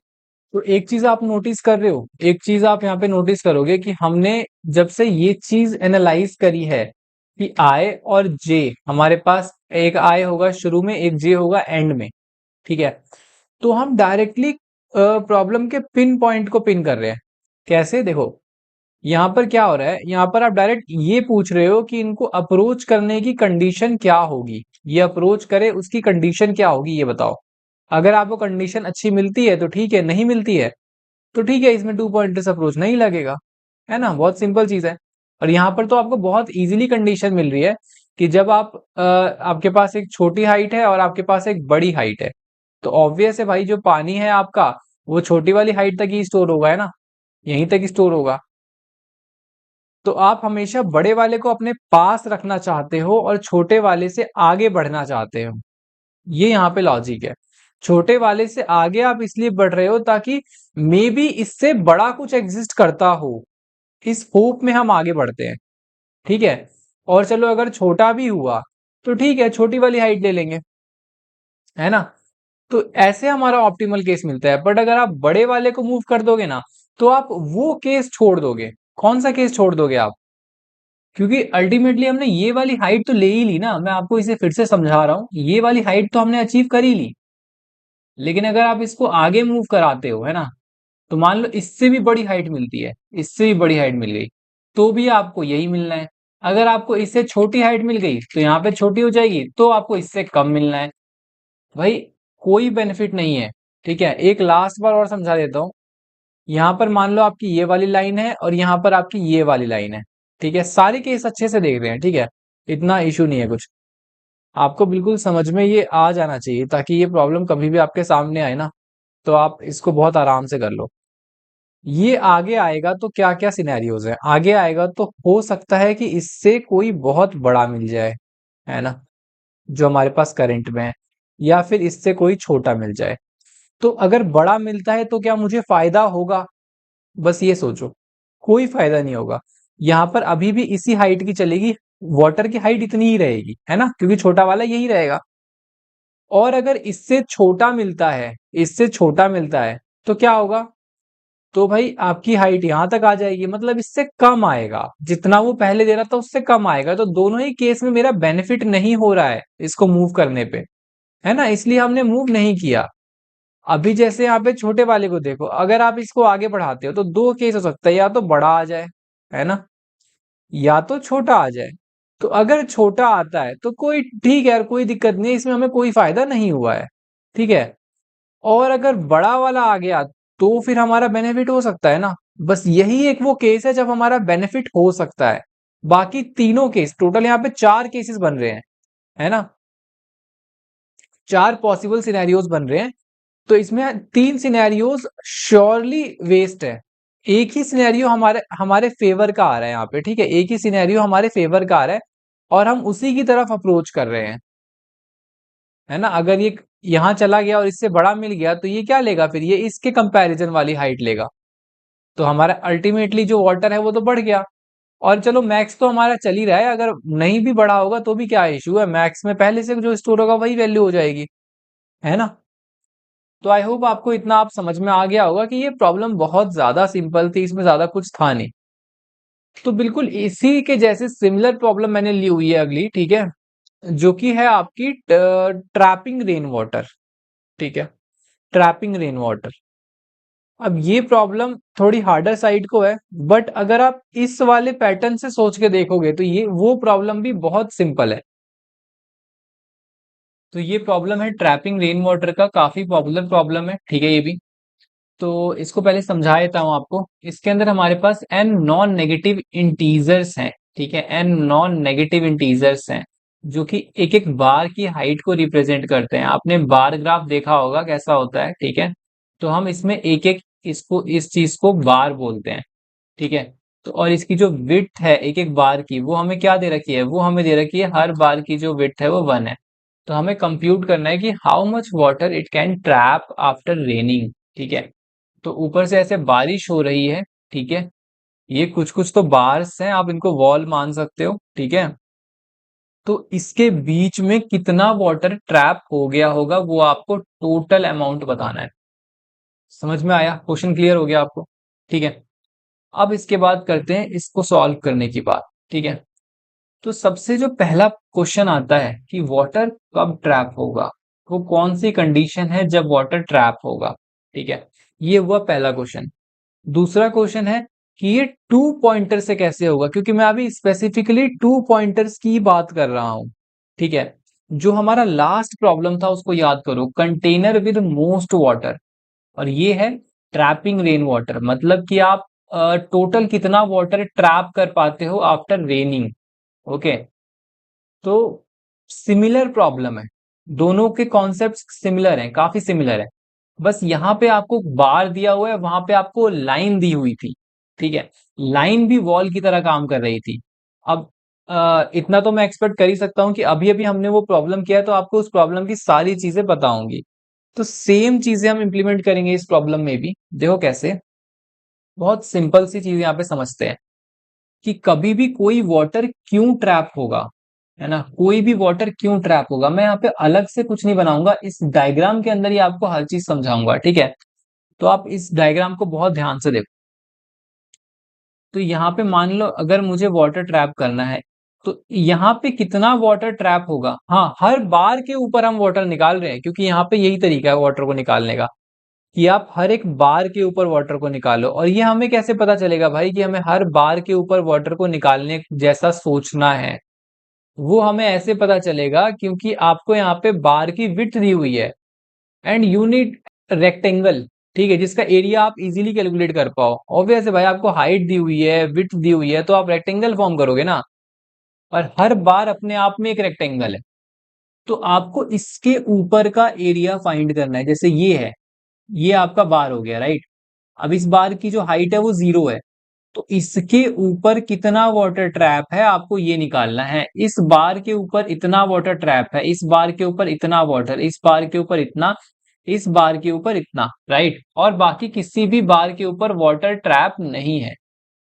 तो एक चीज आप नोटिस कर रहे हो, एक चीज आप यहाँ पे नोटिस करोगे कि हमने जब से ये चीज एनालाइज करी है कि आई और जे, हमारे पास एक आई होगा शुरू में, एक जे होगा एंड में। ठीक है, तो हम डायरेक्टली प्रॉब्लम के पिन पॉइंट को पिन कर रहे हैं। कैसे? देखो, यहाँ पर क्या हो रहा है, यहाँ पर आप डायरेक्ट ये पूछ रहे हो कि इनको अप्रोच करने की कंडीशन क्या होगी, ये अप्रोच करे उसकी कंडीशन क्या होगी, ये बताओ। अगर आपको कंडीशन अच्छी मिलती है तो ठीक है, नहीं मिलती है तो ठीक है, इसमें 2 पॉइंटर्स अप्रोच नहीं लगेगा, है ना। बहुत सिंपल चीज है। और यहाँ पर तो आपको बहुत इजीली कंडीशन मिल रही है कि जब आपके पास एक छोटी हाइट है और आपके पास एक बड़ी हाइट है, तो ऑब्वियस है भाई, जो पानी है आपका वो छोटी वाली हाइट तक ही स्टोर होगा, है ना, यहीं तक स्टोर होगा। तो आप हमेशा बड़े वाले को अपने पास रखना चाहते हो और छोटे वाले से आगे बढ़ना चाहते हो, ये यहाँ पे लॉजिक है। छोटे वाले से आगे आप इसलिए बढ़ रहे हो ताकि मे बी इससे बड़ा कुछ एग्जिस्ट करता हो, इस होप में हम आगे बढ़ते हैं। ठीक है, और चलो अगर छोटा भी हुआ तो ठीक है, छोटी वाली हाइट ले लेंगे, है ना। तो ऐसे हमारा ऑप्टिमल केस मिलता है। बट अगर आप बड़े वाले को मूव कर दोगे ना, तो आप वो केस छोड़ दोगे। कौन सा केस छोड़ दोगे आप? क्योंकि अल्टीमेटली हमने ये वाली हाइट तो ले ही ली ना, मैं आपको इसे फिर से समझा रहा हूं, ये वाली हाइट तो हमने अचीव कर ही ली। लेकिन अगर आप इसको आगे मूव कराते हो, है ना, तो मान लो इससे भी बड़ी हाइट मिलती है, इससे भी बड़ी हाइट मिल गई, तो भी आपको यही मिलना है। अगर आपको इससे छोटी हाइट मिल गई तो यहाँ पे छोटी हो जाएगी, तो आपको इससे कम मिलना है। भाई कोई बेनिफिट नहीं है। ठीक है, एक लास्ट बार और समझा देता हूँ। यहाँ पर मान लो आपकी ये वाली लाइन है और यहाँ पर आपकी ये वाली लाइन है। ठीक है, सारे केस अच्छे से देख रहे हैं, ठीक है, इतना इशू नहीं है कुछ। आपको बिल्कुल समझ में ये आ जाना चाहिए, ताकि ये प्रॉब्लम कभी भी आपके सामने आए ना, तो आप इसको बहुत आराम से कर लो। ये आगे आएगा तो क्या क्या सिनेरियोज है? आगे आएगा तो हो सकता है कि इससे कोई बहुत बड़ा मिल जाए, है ना, जो हमारे पास करंट में है। या फिर इससे कोई छोटा मिल जाए। तो अगर बड़ा मिलता है तो क्या मुझे फायदा होगा? बस ये सोचो, कोई फायदा नहीं होगा। यहाँ पर अभी भी इसी हाइट की चलेगी, वाटर की हाइट इतनी ही रहेगी, है ना, क्योंकि छोटा वाला यही रहेगा। और अगर इससे छोटा मिलता है, इससे छोटा मिलता है, तो क्या होगा? तो भाई आपकी हाइट यहां तक आ जाएगी, मतलब इससे कम आएगा, जितना वो पहले दे रहा था उससे कम आएगा। तो दोनों ही केस में मेरा बेनिफिट नहीं हो रहा है इसको मूव करने पे, है ना, इसलिए हमने मूव नहीं किया। अभी जैसे यहाँ पे छोटे वाले को देखो, अगर आप इसको आगे बढ़ाते हो तो दो केस हो सकता है, या तो बड़ा आ जाए, है ना, या तो छोटा आ जाए। तो अगर छोटा आता है तो कोई ठीक है यार, कोई दिक्कत नहीं है, इसमें हमें कोई फायदा नहीं हुआ है, ठीक है। और अगर बड़ा वाला आ गया तो फिर हमारा बेनिफिट हो सकता है ना। बस यही एक वो केस है जब हमारा बेनिफिट हो सकता है। बाकी तीनों केस, टोटल यहाँ पे चार केसेस बन रहे हैं, है ना, चार पॉसिबल सिनेरियोज बन रहे हैं। तो इसमें तीन सिनेरियोज श्योरली वेस्ट है। एक ही सिनेरियो हमारे हमारे फेवर का आ रहा है यहाँ पे, ठीक है, एक ही सिनेरियो हमारे फेवर का आ रहा है और हम उसी की तरफ अप्रोच कर रहे हैं, है ना। अगर ये यहाँ चला गया और इससे बड़ा मिल गया तो ये क्या लेगा, फिर ये इसके कंपैरिजन वाली हाइट लेगा। तो हमारा अल्टीमेटली जो वाटर है वो तो बढ़ गया। और चलो मैक्स तो हमारा चल ही रहा है, अगर नहीं भी बढ़ा होगा तो भी क्या इशू है, मैक्स में पहले से जो स्टोर होगा वही वैल्यू हो जाएगी, है ना। तो आई होप आपको इतना आप समझ में आ गया होगा कि ये प्रॉब्लम बहुत ज्यादा सिंपल थी, इसमें ज्यादा कुछ था नहीं। तो बिल्कुल इसी के जैसे सिमिलर प्रॉब्लम मैंने ली हुई है अगली, ठीक है, जो कि है आपकी ट्रैपिंग रेन वाटर, ठीक है, ट्रैपिंग रेन वाटर। अब ये प्रॉब्लम थोड़ी हार्डर साइड को है, बट अगर आप इस वाले पैटर्न से सोच के देखोगे तो ये वो प्रॉब्लम भी बहुत सिंपल है। तो ये प्रॉब्लम है ट्रैपिंग रेन वाटर का, काफी पॉपुलर प्रॉब्लम है, ठीक है ये भी। तो इसको पहले समझा देता हूं आपको। इसके अंदर हमारे पास n नॉन नेगेटिव इंटीजर्स हैं, ठीक है, n नॉन नेगेटिव इंटीजर्स हैं जो कि एक एक बार की हाइट को रिप्रेजेंट करते हैं। आपने बार ग्राफ देखा होगा कैसा होता है, ठीक है। तो हम इसमें एक एक इसको इस चीज को बार बोलते हैं, ठीक है। तो और इसकी जो विड्थ है एक एक बार की, वो हमें क्या दे रखी है, वो हमें दे रखी है हर बार की जो विड्थ है वो 1 है। तो हमें कंप्यूट करना है कि how much water it can trap after raining, ठीक है। तो ऊपर से ऐसे बारिश हो रही है, ठीक है, ये कुछ कुछ तो बार्स हैं, आप इनको वॉल मान सकते हो, ठीक है। तो इसके बीच में कितना वाटर ट्रैप हो गया होगा वो आपको टोटल अमाउंट बताना है। समझ में आया, क्वेश्चन क्लियर हो गया आपको, ठीक है। अब इसके बाद करते हैं इसको सॉल्व करने की बात, ठीक है। तो सबसे जो पहला क्वेश्चन आता है कि वाटर कब ट्रैप होगा, वो कौन सी कंडीशन है जब वाटर ट्रैप होगा, ठीक है, ये हुआ पहला क्वेश्चन। दूसरा क्वेश्चन है कि ये टू पॉइंटर से कैसे होगा, क्योंकि मैं अभी स्पेसिफिकली टू पॉइंटर्स की बात कर रहा हूं, ठीक है। जो हमारा लास्ट प्रॉब्लम था उसको याद करो, कंटेनर विद मोस्ट वाटर, और ये है ट्रैपिंग रेन वाटर, मतलब कि आप टोटल कितना वाटर ट्रैप कर पाते हो आफ्टर रेनिंग, ओके। तो सिमिलर प्रॉब्लम है, दोनों के कॉन्सेप्ट सिमिलर हैं, काफी सिमिलर है। बस यहाँ पे आपको बार दिया हुआ है, वहां पे आपको लाइन दी हुई थी, ठीक है। लाइन भी वॉल की तरह काम कर रही थी। अब इतना तो मैं एक्सपेक्ट कर ही सकता हूँ कि अभी अभी हमने वो प्रॉब्लम किया है तो आपको उस प्रॉब्लम की सारी चीजें पता होंगी। तो सेम चीजें हम इंप्लीमेंट करेंगे इस प्रॉब्लम में भी। देखो कैसे, बहुत सिंपल सी चीज यहाँ पे समझते हैं कि कभी भी कोई वाटर क्यों ट्रैप होगा, है ना, कोई भी वाटर क्यों ट्रैप होगा। मैं यहाँ पे अलग से कुछ नहीं बनाऊंगा, इस डायग्राम के अंदर ही आपको हर चीज समझाऊंगा, ठीक है। तो आप इस डायग्राम को बहुत ध्यान से देखो। तो यहाँ पे मान लो अगर मुझे वाटर ट्रैप करना है तो यहाँ पे कितना वाटर ट्रैप होगा, हाँ, हर बार के ऊपर हम वाटर निकाल रहे हैं, क्योंकि यहाँ पे यही तरीका है वाटर को निकालने का कि आप हर एक बार के ऊपर वाटर को निकालो। और ये हमें कैसे पता चलेगा भाई कि हमें हर बार के ऊपर वाटर को निकालने जैसा सोचना है, वो हमें ऐसे पता चलेगा क्योंकि आपको यहाँ पे बार की विड्थ दी हुई है एंड यू नीड रेक्टेंगल, ठीक है, जिसका एरिया आप इजीली कैलकुलेट कर पाओ। ऑब्वियस है भाई, आपको हाइट दी हुई है, विड्थ दी हुई है, तो आप रेक्टेंगल फॉर्म करोगे ना। और हर बार अपने आप में एक रेक्टेंगल है। तो आपको इसके ऊपर का एरिया फाइंड करना है, जैसे ये है, ये आपका बार हो गया, राइट। अब इस बार की जो हाइट है वो 0 है, तो इसके ऊपर कितना वाटर ट्रैप है आपको ये निकालना है। इस बार के ऊपर इतना वाटर ट्रैप है, इस बार के ऊपर इतना वाटर, इस बार के ऊपर इतना, इस बार के ऊपर इतना, राइट। और बाकी किसी भी बार के ऊपर वाटर ट्रैप नहीं है,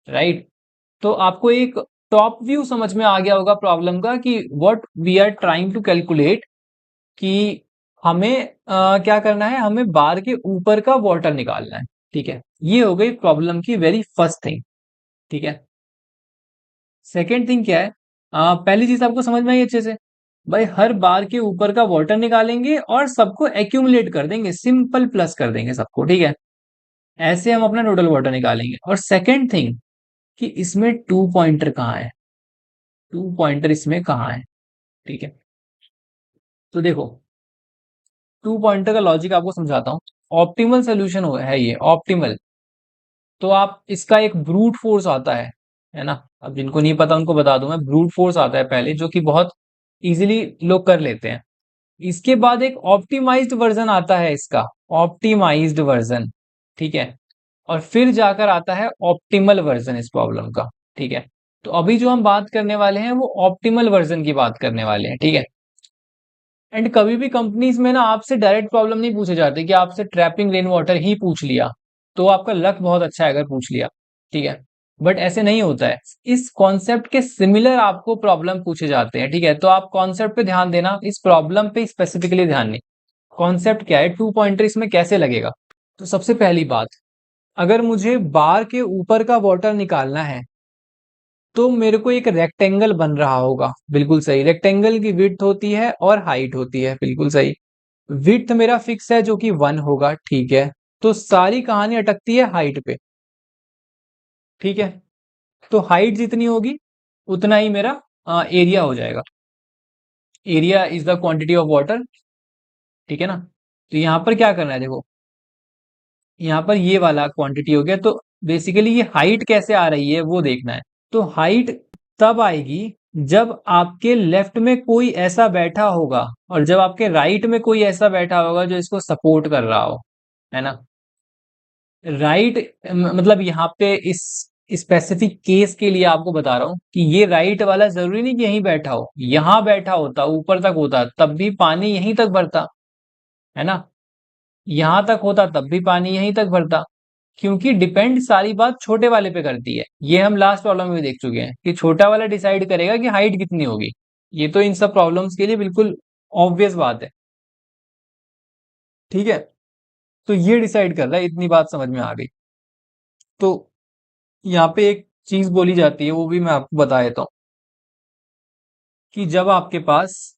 राइट। तो आपको एक टॉप व्यू समझ में आ गया होगा प्रॉब्लम का कि what we are trying to calculate, कि हमें क्या करना है, हमें बार के ऊपर का वाटर निकालना है, ठीक है। ये हो गई प्रॉब्लम की वेरी फर्स्ट थिंग, ठीक है। सेकेंड थिंग क्या है, पहली चीज आपको समझ में आई अच्छे से, भाई हर बार के ऊपर का वाटर निकालेंगे और सबको एक्यूमुलेट कर देंगे, सिंपल प्लस कर देंगे सबको, ठीक है। ऐसे हम अपना टोटल वाटर निकालेंगे। और सेकेंड थिंग कि इसमें टू पॉइंटर कहाँ है, टू पॉइंटर इसमें कहाँ है, ठीक है। तो देखो, टू पॉइंटर का लॉजिक आपको समझाता हूँ। ऑप्टिमल सोल्यूशन है ये, ऑप्टिमल। तो आप इसका एक ब्रूट फोर्स आता है ना। अब जिनको नहीं पता उनको बता दूं मैं, ब्रूट फोर्स आता है पहले, जो कि बहुत इजीली लोग कर लेते हैं। इसके बाद एक ऑप्टिमाइज्ड वर्जन आता है इसका, ऑप्टिमाइज्ड वर्जन, ठीक है। और फिर जाकर आता है ऑप्टिमल वर्जन इस प्रॉब्लम का, ठीक है। तो अभी जो हम बात करने वाले हैं वो ऑप्टिमल वर्जन की बात करने वाले हैं, ठीक है। एंड कभी भी कंपनीज में ना आपसे डायरेक्ट प्रॉब्लम नहीं पूछे जाते कि आपसे ट्रैपिंग रेन वाटर ही पूछ लिया तो आपका लक बहुत अच्छा है अगर पूछ लिया, ठीक है। बट ऐसे नहीं होता है, इस कॉन्सेप्ट के सिमिलर आपको प्रॉब्लम पूछे जाते हैं, ठीक है। तो आप कॉन्सेप्ट पे ध्यान देना, इस प्रॉब्लम पे स्पेसिफिकली ध्यान नहीं। कॉन्सेप्ट क्या है, टू पॉइंटर इसमें कैसे लगेगा। तो सबसे पहली बात, अगर मुझे बार के ऊपर का वाटर निकालना है तो मेरे को एक रेक्टेंगल बन रहा होगा, बिल्कुल सही। रेक्टेंगल की विड्थ होती है और हाइट होती है, बिल्कुल सही। विड्थ मेरा फिक्स है जो कि 1 होगा, ठीक है। तो सारी कहानी अटकती है हाइट पे, ठीक है। तो हाइट जितनी होगी उतना ही मेरा एरिया हो जाएगा। Area is the quantity of water, ठीक है ना। तो यहां पर क्या करना है, देखो यहाँ पर ये वाला क्वांटिटी हो गया, तो बेसिकली ये हाइट कैसे आ रही है वो देखना है। तो हाइट तब आएगी जब आपके लेफ्ट में कोई ऐसा बैठा होगा और जब आपके राइट में कोई ऐसा बैठा होगा जो इसको सपोर्ट कर रहा हो, है ना। राइट मतलब यहाँ पे इस स्पेसिफिक केस के लिए आपको बता रहा हूं कि ये राइट वाला जरूरी नहीं कि यहीं बैठा हो, यहां बैठा होता, ऊपर तक होता तब भी पानी यहीं तक भरता, है ना। यहां तक होता तब भी पानी यहीं तक भरता, क्योंकि डिपेंड सारी बात छोटे वाले पे करती है। ये हम लास्ट प्रॉब्लम में देख चुके हैं कि छोटा वाला डिसाइड करेगा कि हाइट कितनी होगी। ये तो इन सब प्रॉब्लम्स के लिए बिल्कुल ऑब्वियस बात है, ठीक है। तो ये डिसाइड कर रहा है, इतनी बात समझ में आ गई। तो यहाँ पे एक चीज बोली जाती है, वो भी मैं आपको बता देता हूँ कि जब आपके पास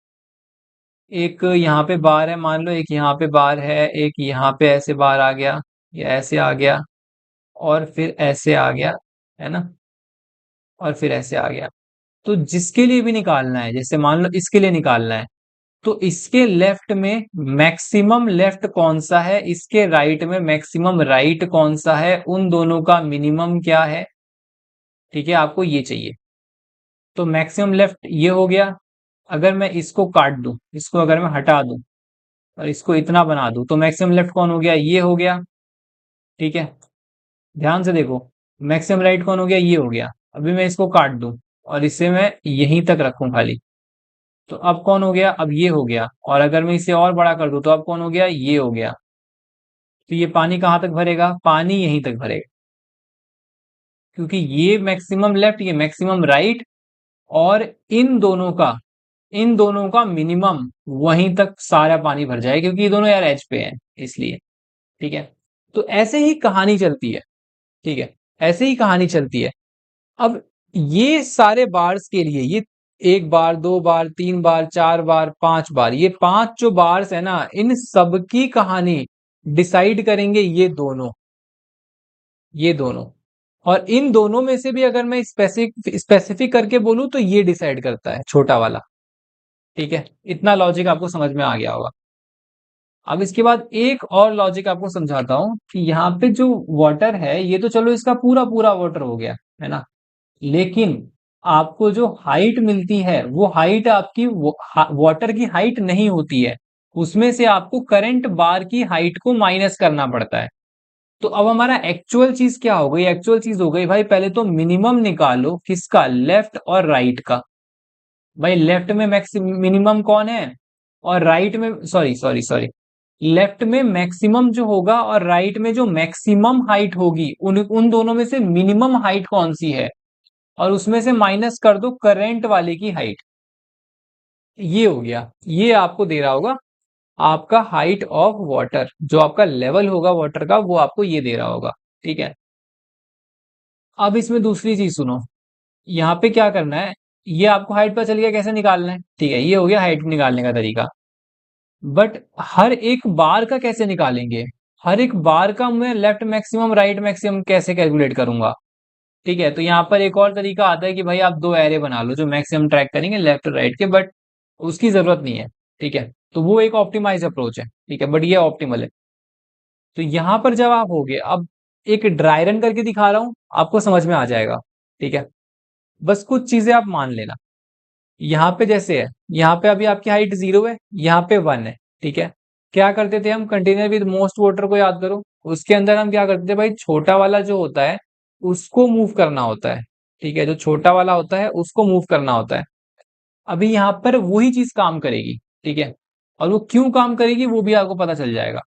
एक यहाँ पे बार है, मान लो एक यहाँ पे बार है, एक यहाँ पे ऐसे बार आ गया, या ऐसे आ गया, और फिर ऐसे आ गया, है ना, और फिर ऐसे आ गया। तो जिसके लिए भी निकालना है, जैसे मान लो इसके लिए निकालना है, तो इसके लेफ्ट में मैक्सिमम लेफ्ट कौन सा है, इसके राइट में मैक्सिमम राइट कौन सा है, उन दोनों का मिनिमम क्या है, ठीक है। आपको ये चाहिए। तो मैक्सिमम लेफ्ट ये हो गया। अगर मैं इसको काट दूं, इसको अगर मैं हटा दूं और इसको इतना बना दूं, तो मैक्सिमम लेफ्ट कौन हो गया, ये हो गया, ठीक है। ध्यान से देखो, मैक्सिमम राइट कौन हो गया, ये हो गया। अभी मैं इसको काट दूं और इसे मैं यहीं तक रखूं खाली, तो अब कौन हो गया, अब ये हो गया। और अगर मैं इसे और बड़ा कर दूं तो अब कौन हो गया, ये हो गया। तो ये पानी कहाँ तक भरेगा, पानी यहीं तक भरेगा, क्योंकि ये मैक्सिमम लेफ्ट, ये मैक्सिमम राइट, और इन दोनों का मिनिमम वहीं तक सारा पानी भर जाए, क्योंकि ये दोनों यार एज पे हैं इसलिए, ठीक है। तो ऐसे ही कहानी चलती है, ठीक है। ऐसे ही कहानी चलती है। अब ये सारे बार्स के लिए, ये एक बार, दो बार, तीन बार, चार बार, पांच बार, ये पांच जो बार्स है ना, इन सब की कहानी डिसाइड करेंगे ये दोनों। और इन दोनों में से भी अगर मैं स्पेसिफिक करके बोलूं तो ये डिसाइड करता है छोटा वाला, ठीक है। इतना लॉजिक आपको समझ में आ गया होगा। अब इसके बाद एक और लॉजिक आपको समझाता हूं कि यहाँ पे जो वाटर है, ये तो चलो इसका पूरा पूरा वाटर हो गया, है ना। लेकिन आपको जो हाइट मिलती है वो हाइट आपकी वाटर की हाइट नहीं होती है, उसमें से आपको करंट बार की हाइट को माइनस करना पड़ता है, तो अब हमारा एक्चुअल चीज क्या हो गई? एक्चुअल चीज हो गई भाई, पहले तो मिनिमम निकालो किसका, लेफ्ट और राइट का। भाई लेफ्ट में मिनिमम कौन है, और राइट में, सॉरी सॉरी सॉरी, लेफ्ट में मैक्सिमम जो होगा और राइट में जो मैक्सिमम हाइट होगी, उन उन दोनों में से मिनिमम हाइट कौन सी है, और उसमें से माइनस कर दो करंट वाले की हाइट। ये हो गया, ये आपको दे रहा होगा आपका हाइट ऑफ वाटर, जो आपका लेवल होगा वाटर का, वो आपको ये दे रहा होगा। ठीक है, अब इसमें दूसरी चीज सुनो, यहाँ पे क्या करना है, ये आपको हाइट पता चल गया कैसे निकालना है, ठीक है, ये हो गया हाइट निकालने का तरीका। बट हर एक बार का कैसे निकालेंगे, हर एक बार का मैं लेफ्ट मैक्सिमम राइट मैक्सिमम कैसे कैलकुलेट करूंगा? ठीक है, तो यहाँ पर एक और तरीका आता है कि भाई आप दो एरे बना लो जो मैक्सिमम ट्रैक करेंगे लेफ्ट और राइट के, बट उसकी जरूरत नहीं है। ठीक है, तो वो एक ऑप्टिमाइज अप्रोच है, ठीक है, बट ये ऑप्टिमल है। तो यहाँ पर जब आप होगे, अब एक ड्राई रन करके दिखा रहा हूं, आपको समझ में आ जाएगा। ठीक है, बस कुछ चीजें आप मान लेना। यहाँ पे जैसे है, यहाँ पे अभी आपकी हाइट 0 है, यहाँ पे 1 है। ठीक है, क्या करते थे हम, कंटेनर विद मोस्ट वाटर को याद करो, उसके अंदर हम क्या करते थे भाई, छोटा वाला जो होता है उसको मूव करना होता है। ठीक है, जो छोटा वाला होता है उसको मूव करना होता है। अभी यहाँ पर वही चीज काम करेगी। ठीक है, और वो क्यों काम करेगी वो भी आपको पता चल जाएगा।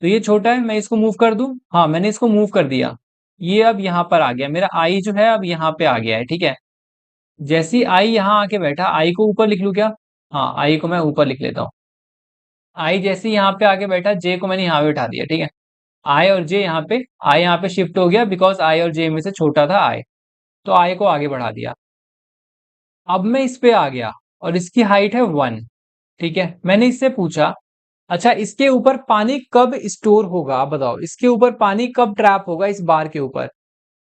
तो ये छोटा है, मैं इसको मूव कर दूं, हाँ मैंने इसको मूव कर दिया, ये अब यहाँ पर आ गया, मेरा आई जो है अब यहाँ पे आ गया है। ठीक है, जैसे ही आई यहाँ आके बैठा, आई को ऊपर लिख लूं क्या? हाँ, आई को मैं ऊपर लिख लेता हूँ। आई जैसे ही यहाँ पे आके बैठा, जे को मैंने यहाँ पे उठा दिया। ठीक है, आई और जे यहाँ पे, आई यहाँ पे शिफ्ट हो गया बिकॉज आई और जे में से छोटा था आई, तो आई को आगे बढ़ा दिया। अब मैं इस पे आ गया और इसकी हाइट है 1। ठीक है, मैंने इससे पूछा, अच्छा इसके ऊपर पानी कब स्टोर होगा, आप बताओ, इसके ऊपर पानी कब ट्रैप होगा इस बार के ऊपर?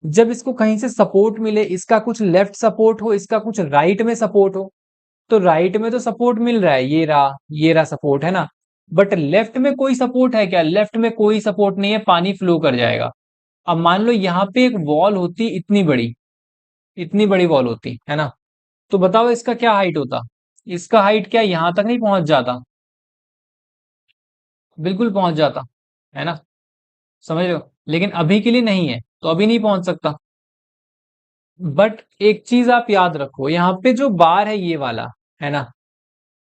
जब इसको कहीं से सपोर्ट मिले, इसका कुछ लेफ्ट सपोर्ट हो, इसका कुछ राइट में सपोर्ट हो। तो राइट में तो सपोर्ट मिल रहा है, ये रहा सपोर्ट, है ना? बट लेफ्ट में कोई सपोर्ट है क्या? लेफ्ट में कोई सपोर्ट नहीं है, पानी फ्लो कर जाएगा। अब मान लो यहाँ पे एक वॉल होती इतनी बड़ी, इतनी बड़ी वॉल होती है ना, तो बताओ इसका क्या हाइट होता? इसका हाइट क्या यहां तक नहीं पहुंच जाता? बिल्कुल पहुंच जाता, है ना? समझ रहे हो? लेकिन अभी के लिए नहीं है, तो अभी नहीं पहुंच सकता। बट एक चीज आप याद रखो, यहाँ पे जो बार है ये वाला, है ना,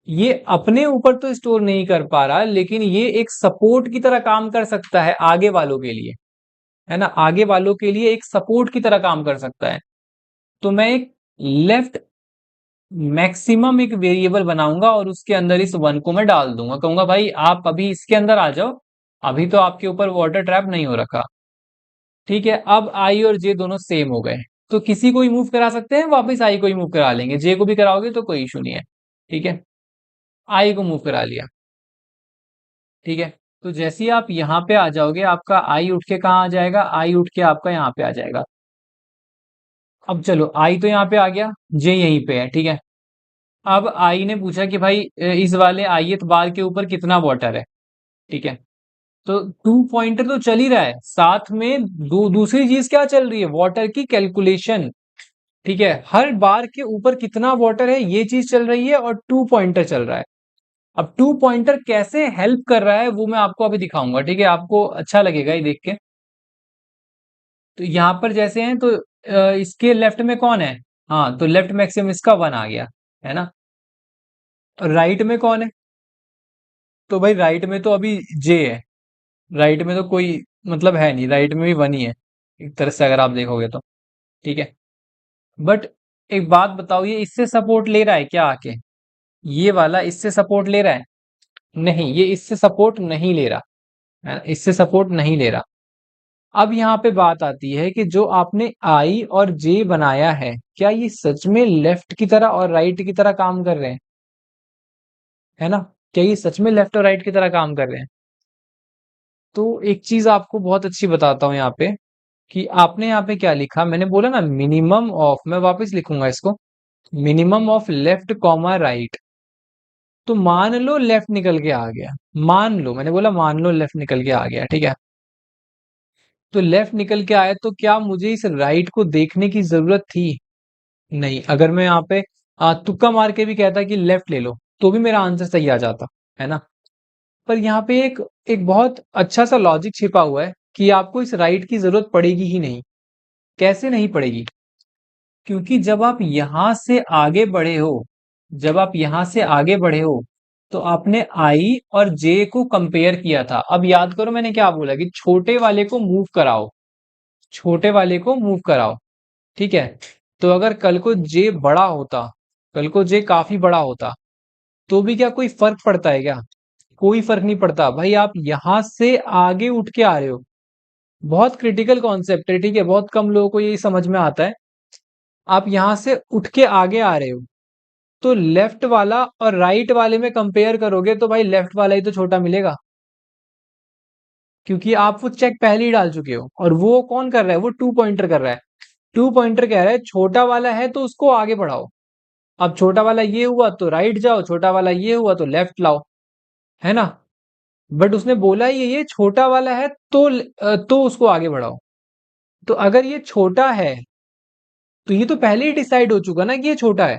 ये अपने ऊपर तो स्टोर नहीं कर पा रहा, लेकिन ये एक सपोर्ट की तरह काम कर सकता है आगे वालों के लिए, है ना, आगे वालों के लिए एक सपोर्ट की तरह काम कर सकता है। तो मैं एक लेफ्ट मैक्सिमम एक वेरिएबल बनाऊंगा और उसके अंदर इस 1 को मैं डाल दूंगा, कहूंगा भाई आप अभी इसके अंदर आ जाओ, अभी तो आपके ऊपर वाटर ट्रैप नहीं हो रखा। ठीक है, अब आई और जे दोनों सेम हो गए, तो किसी को ही मूव करा सकते हैं, वापस आई को ही मूव करा लेंगे, जे को भी कराओगे तो कोई इशू नहीं है। ठीक है, आई को मूव करा लिया। ठीक है, तो जैसे ही आप यहाँ पे आ जाओगे, आपका आई उठ के कहाँ आ जाएगा, आई उठ के आपका यहाँ पे आ जाएगा। अब चलो, आई तो यहाँ पे आ गया, जे यहीं पे है। ठीक है, अब आई ने पूछा कि भाई इस वाले आयत बार के ऊपर कितना वाटर है। ठीक है, तो 2 पॉइंटर तो चल ही रहा है, साथ में दूसरी चीज क्या चल रही है, वाटर की कैलकुलेशन। ठीक है, हर बार के ऊपर कितना वाटर है ये चीज चल रही है, और 2 पॉइंटर चल रहा है। अब 2 पॉइंटर कैसे हेल्प कर रहा है वो मैं आपको अभी दिखाऊंगा। ठीक है, आपको अच्छा लगेगा ये देख के। तो यहाँ पर जैसे हैं, तो इसके लेफ्ट में कौन है? हाँ, तो लेफ्ट मैक्सिमम इसका 1 आ गया, है ना? राइट में कौन है? तो भाई राइट में तो अभी जे है, राइट में तो कोई मतलब है नहीं, राइट में भी 1 ही है एक तरह से अगर आप देखोगे तो। ठीक है, बट एक बात बताओ, ये इससे सपोर्ट ले रहा है क्या आके? ये वाला इससे सपोर्ट ले रहा है? नहीं, ये इससे सपोर्ट नहीं ले रहा, है ना? इससे सपोर्ट नहीं ले रहा। अब यहाँ पे बात आती है कि जो आपने आई और जे बनाया है, क्या ये सच में लेफ्ट की तरह और राइट की तरह काम कर रहे हैं? है ना, क्या ये सच में लेफ्ट और राइट की तरह काम कर रहे हैं? तो एक चीज आपको बहुत अच्छी बताता हूँ यहाँ पे, कि आपने यहाँ पे क्या लिखा, मैंने बोला ना मिनिमम ऑफ, मैं वापस लिखूंगा इसको, minimum of left comma right. तो मान लो लेफ्ट निकल के आ गया, मान लो, मैंने बोला मान लो लेफ्ट निकल के आ गया। ठीक है, तो लेफ्ट निकल के आया, तो क्या मुझे इस राइट को देखने की जरूरत थी? नहीं, अगर मैं यहाँ पे तुक्का मार के भी कहता कि लेफ्ट ले लो, तो भी मेरा आंसर सही आ जाता, है ना? पर यहाँ पे एक एक बहुत अच्छा सा लॉजिक छिपा हुआ है, कि आपको इस राइट की जरूरत पड़ेगी ही नहीं। कैसे नहीं पड़ेगी? क्योंकि जब आप यहां से आगे बढ़े हो, जब आप यहां से आगे बढ़े हो, तो आपने आई और जे को कंपेयर किया था। अब याद करो मैंने क्या बोला कि छोटे वाले को मूव कराओ, छोटे वाले को मूव कराओ, ठीक है। तो अगर कल को जे बड़ा होता, कल को जे काफी बड़ा होता, तो भी क्या कोई फर्क पड़ता है क्या? कोई फर्क नहीं पड़ता भाई। आप यहां से आगे उठ के आ रहे हो, बहुत क्रिटिकल कॉन्सेप्ट है, ठीक है, बहुत कम लोगों को यही समझ में आता है। आप यहां से उठ के आगे आ रहे हो, तो लेफ्ट वाला और राइट वाले में कंपेयर करोगे तो भाई लेफ्ट वाला ही तो छोटा मिलेगा, क्योंकि आप वो चेक पहले ही डाल चुके हो। और वो कौन कर रहा है? वो टू पॉइंटर कर रहा है। टू पॉइंटर कह रहा है छोटा वाला है तो उसको आगे बढ़ाओ। अब छोटा वाला ये हुआ तो राइट जाओ, छोटा वाला ये हुआ तो लेफ्ट लाओ, है ना। बट उसने बोला ये छोटा वाला है तो उसको आगे बढ़ाओ। तो अगर ये छोटा है तो ये तो पहले ही डिसाइड हो चुका ना कि ये छोटा है।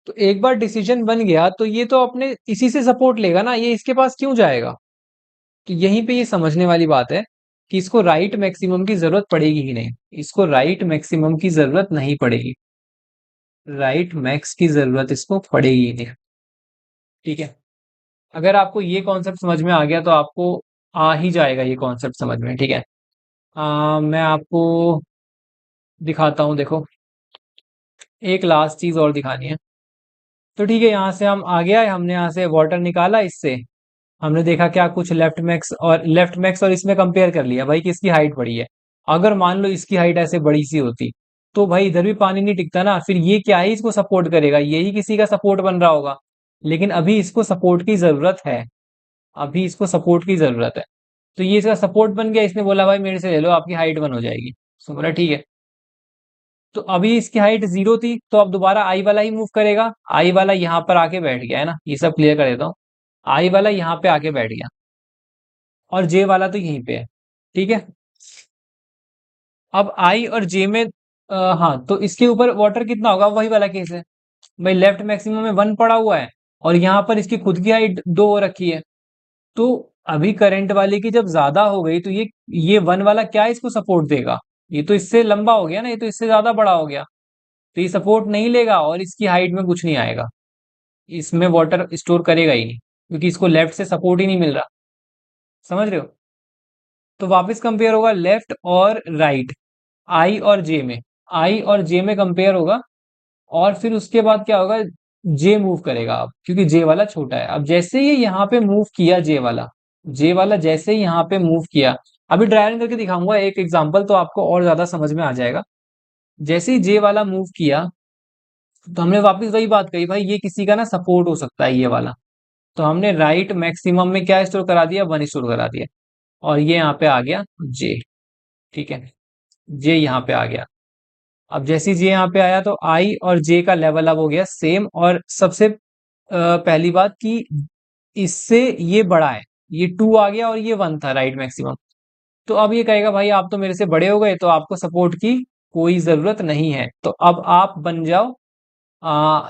तो एक बार डिसीजन बन गया तो ये तो अपने इसी से सपोर्ट लेगा ना, ये इसके पास क्यों जाएगा? तो यहीं पे ये समझने वाली बात है कि इसको राइट मैक्सिमम की जरूरत पड़ेगी ही नहीं, इसको राइट मैक्सिमम की जरूरत नहीं पड़ेगी, राइट मैक्स की जरूरत इसको पड़ेगी ही नहीं, ठीक है। अगर आपको ये कॉन्सेप्ट समझ में आ गया तो आपको आ ही जाएगा ये कॉन्सेप्ट समझ में, ठीक है। मैं आपको दिखाता हूँ, देखो एक लास्ट चीज और दिखानी है। तो ठीक है, यहाँ से हम आ गया है, हमने यहाँ से वाटर निकाला, इससे हमने देखा क्या कुछ लेफ्ट मैक्स और इसमें कंपेयर कर लिया भाई किसकी हाइट बड़ी है। अगर मान लो इसकी हाइट ऐसे बड़ी सी होती तो भाई इधर भी पानी नहीं टिकता ना, फिर ये क्या ही इसको सपोर्ट करेगा, यही किसी का सपोर्ट बन रहा होगा। लेकिन अभी इसको सपोर्ट की जरूरत है, अभी इसको सपोर्ट की जरूरत है। तो ये इसका सपोर्ट बन गया, इसने बोला भाई मेरे से ले लो आपकी हाइट वन हो जाएगी। तो बोला ठीक है। तो अभी इसकी हाइट जीरो थी तो अब दोबारा आई वाला ही मूव करेगा, आई वाला यहाँ पर आके बैठ गया, है ना, ये सब क्लियर कर देता हूँ। आई वाला यहाँ पे आके बैठ गया और जे वाला तो यहीं पे है, ठीक है। अब आई और जे में हाँ, तो इसके ऊपर वाटर कितना होगा, वही वाला केस है भाई, लेफ्ट मैक्सिमम में वन पड़ा हुआ है और यहाँ पर इसकी खुद की हाइट दो हो रखी है। तो अभी करंट वाले की जब ज्यादा हो गई तो ये वन वाला क्या इसको सपोर्ट देगा? ये तो इससे लंबा हो गया ना, ये तो इससे ज्यादा बड़ा हो गया, तो ये सपोर्ट नहीं लेगा और इसकी हाइट में कुछ नहीं आएगा, इसमें वाटर स्टोर करेगा ही नहीं, क्योंकि इसको लेफ्ट से सपोर्ट ही नहीं मिल रहा। समझ रहे हो? तो वापस कंपेयर होगा लेफ्ट और राइट, आई और जे में, आई और जे में कंपेयर होगा। और फिर उसके बाद क्या होगा, जे मूव करेगा अब, क्योंकि जे वाला छोटा है। अब जैसे ही यहाँ पे मूव किया जे वाला जैसे ही यहाँ पे मूव किया, अभी ड्राइविंग करके दिखाऊंगा एक एग्जांपल तो आपको और ज्यादा समझ में आ जाएगा। जैसे ही जे वाला मूव किया तो हमने वापस वही बात कही भाई ये किसी का ना सपोर्ट हो सकता है ये वाला। तो हमने राइट मैक्सिमम में क्या स्टोर करा दिया, वन स्टोर करा दिया। और ये यहाँ पे आ गया जे, ठीक है, जे यहाँ पे आ गया। अब जैसे ही जे यहाँ पे आया तो आई और जे का लेवल अब हो गया सेम। और सबसे पहली बात कि इससे ये बड़ा है, ये टू आ गया और ये वन था राइट मैक्सिमम। तो अब ये कहेगा भाई आप तो मेरे से बड़े हो गए तो आपको सपोर्ट की कोई जरूरत नहीं है, तो अब आप बन जाओ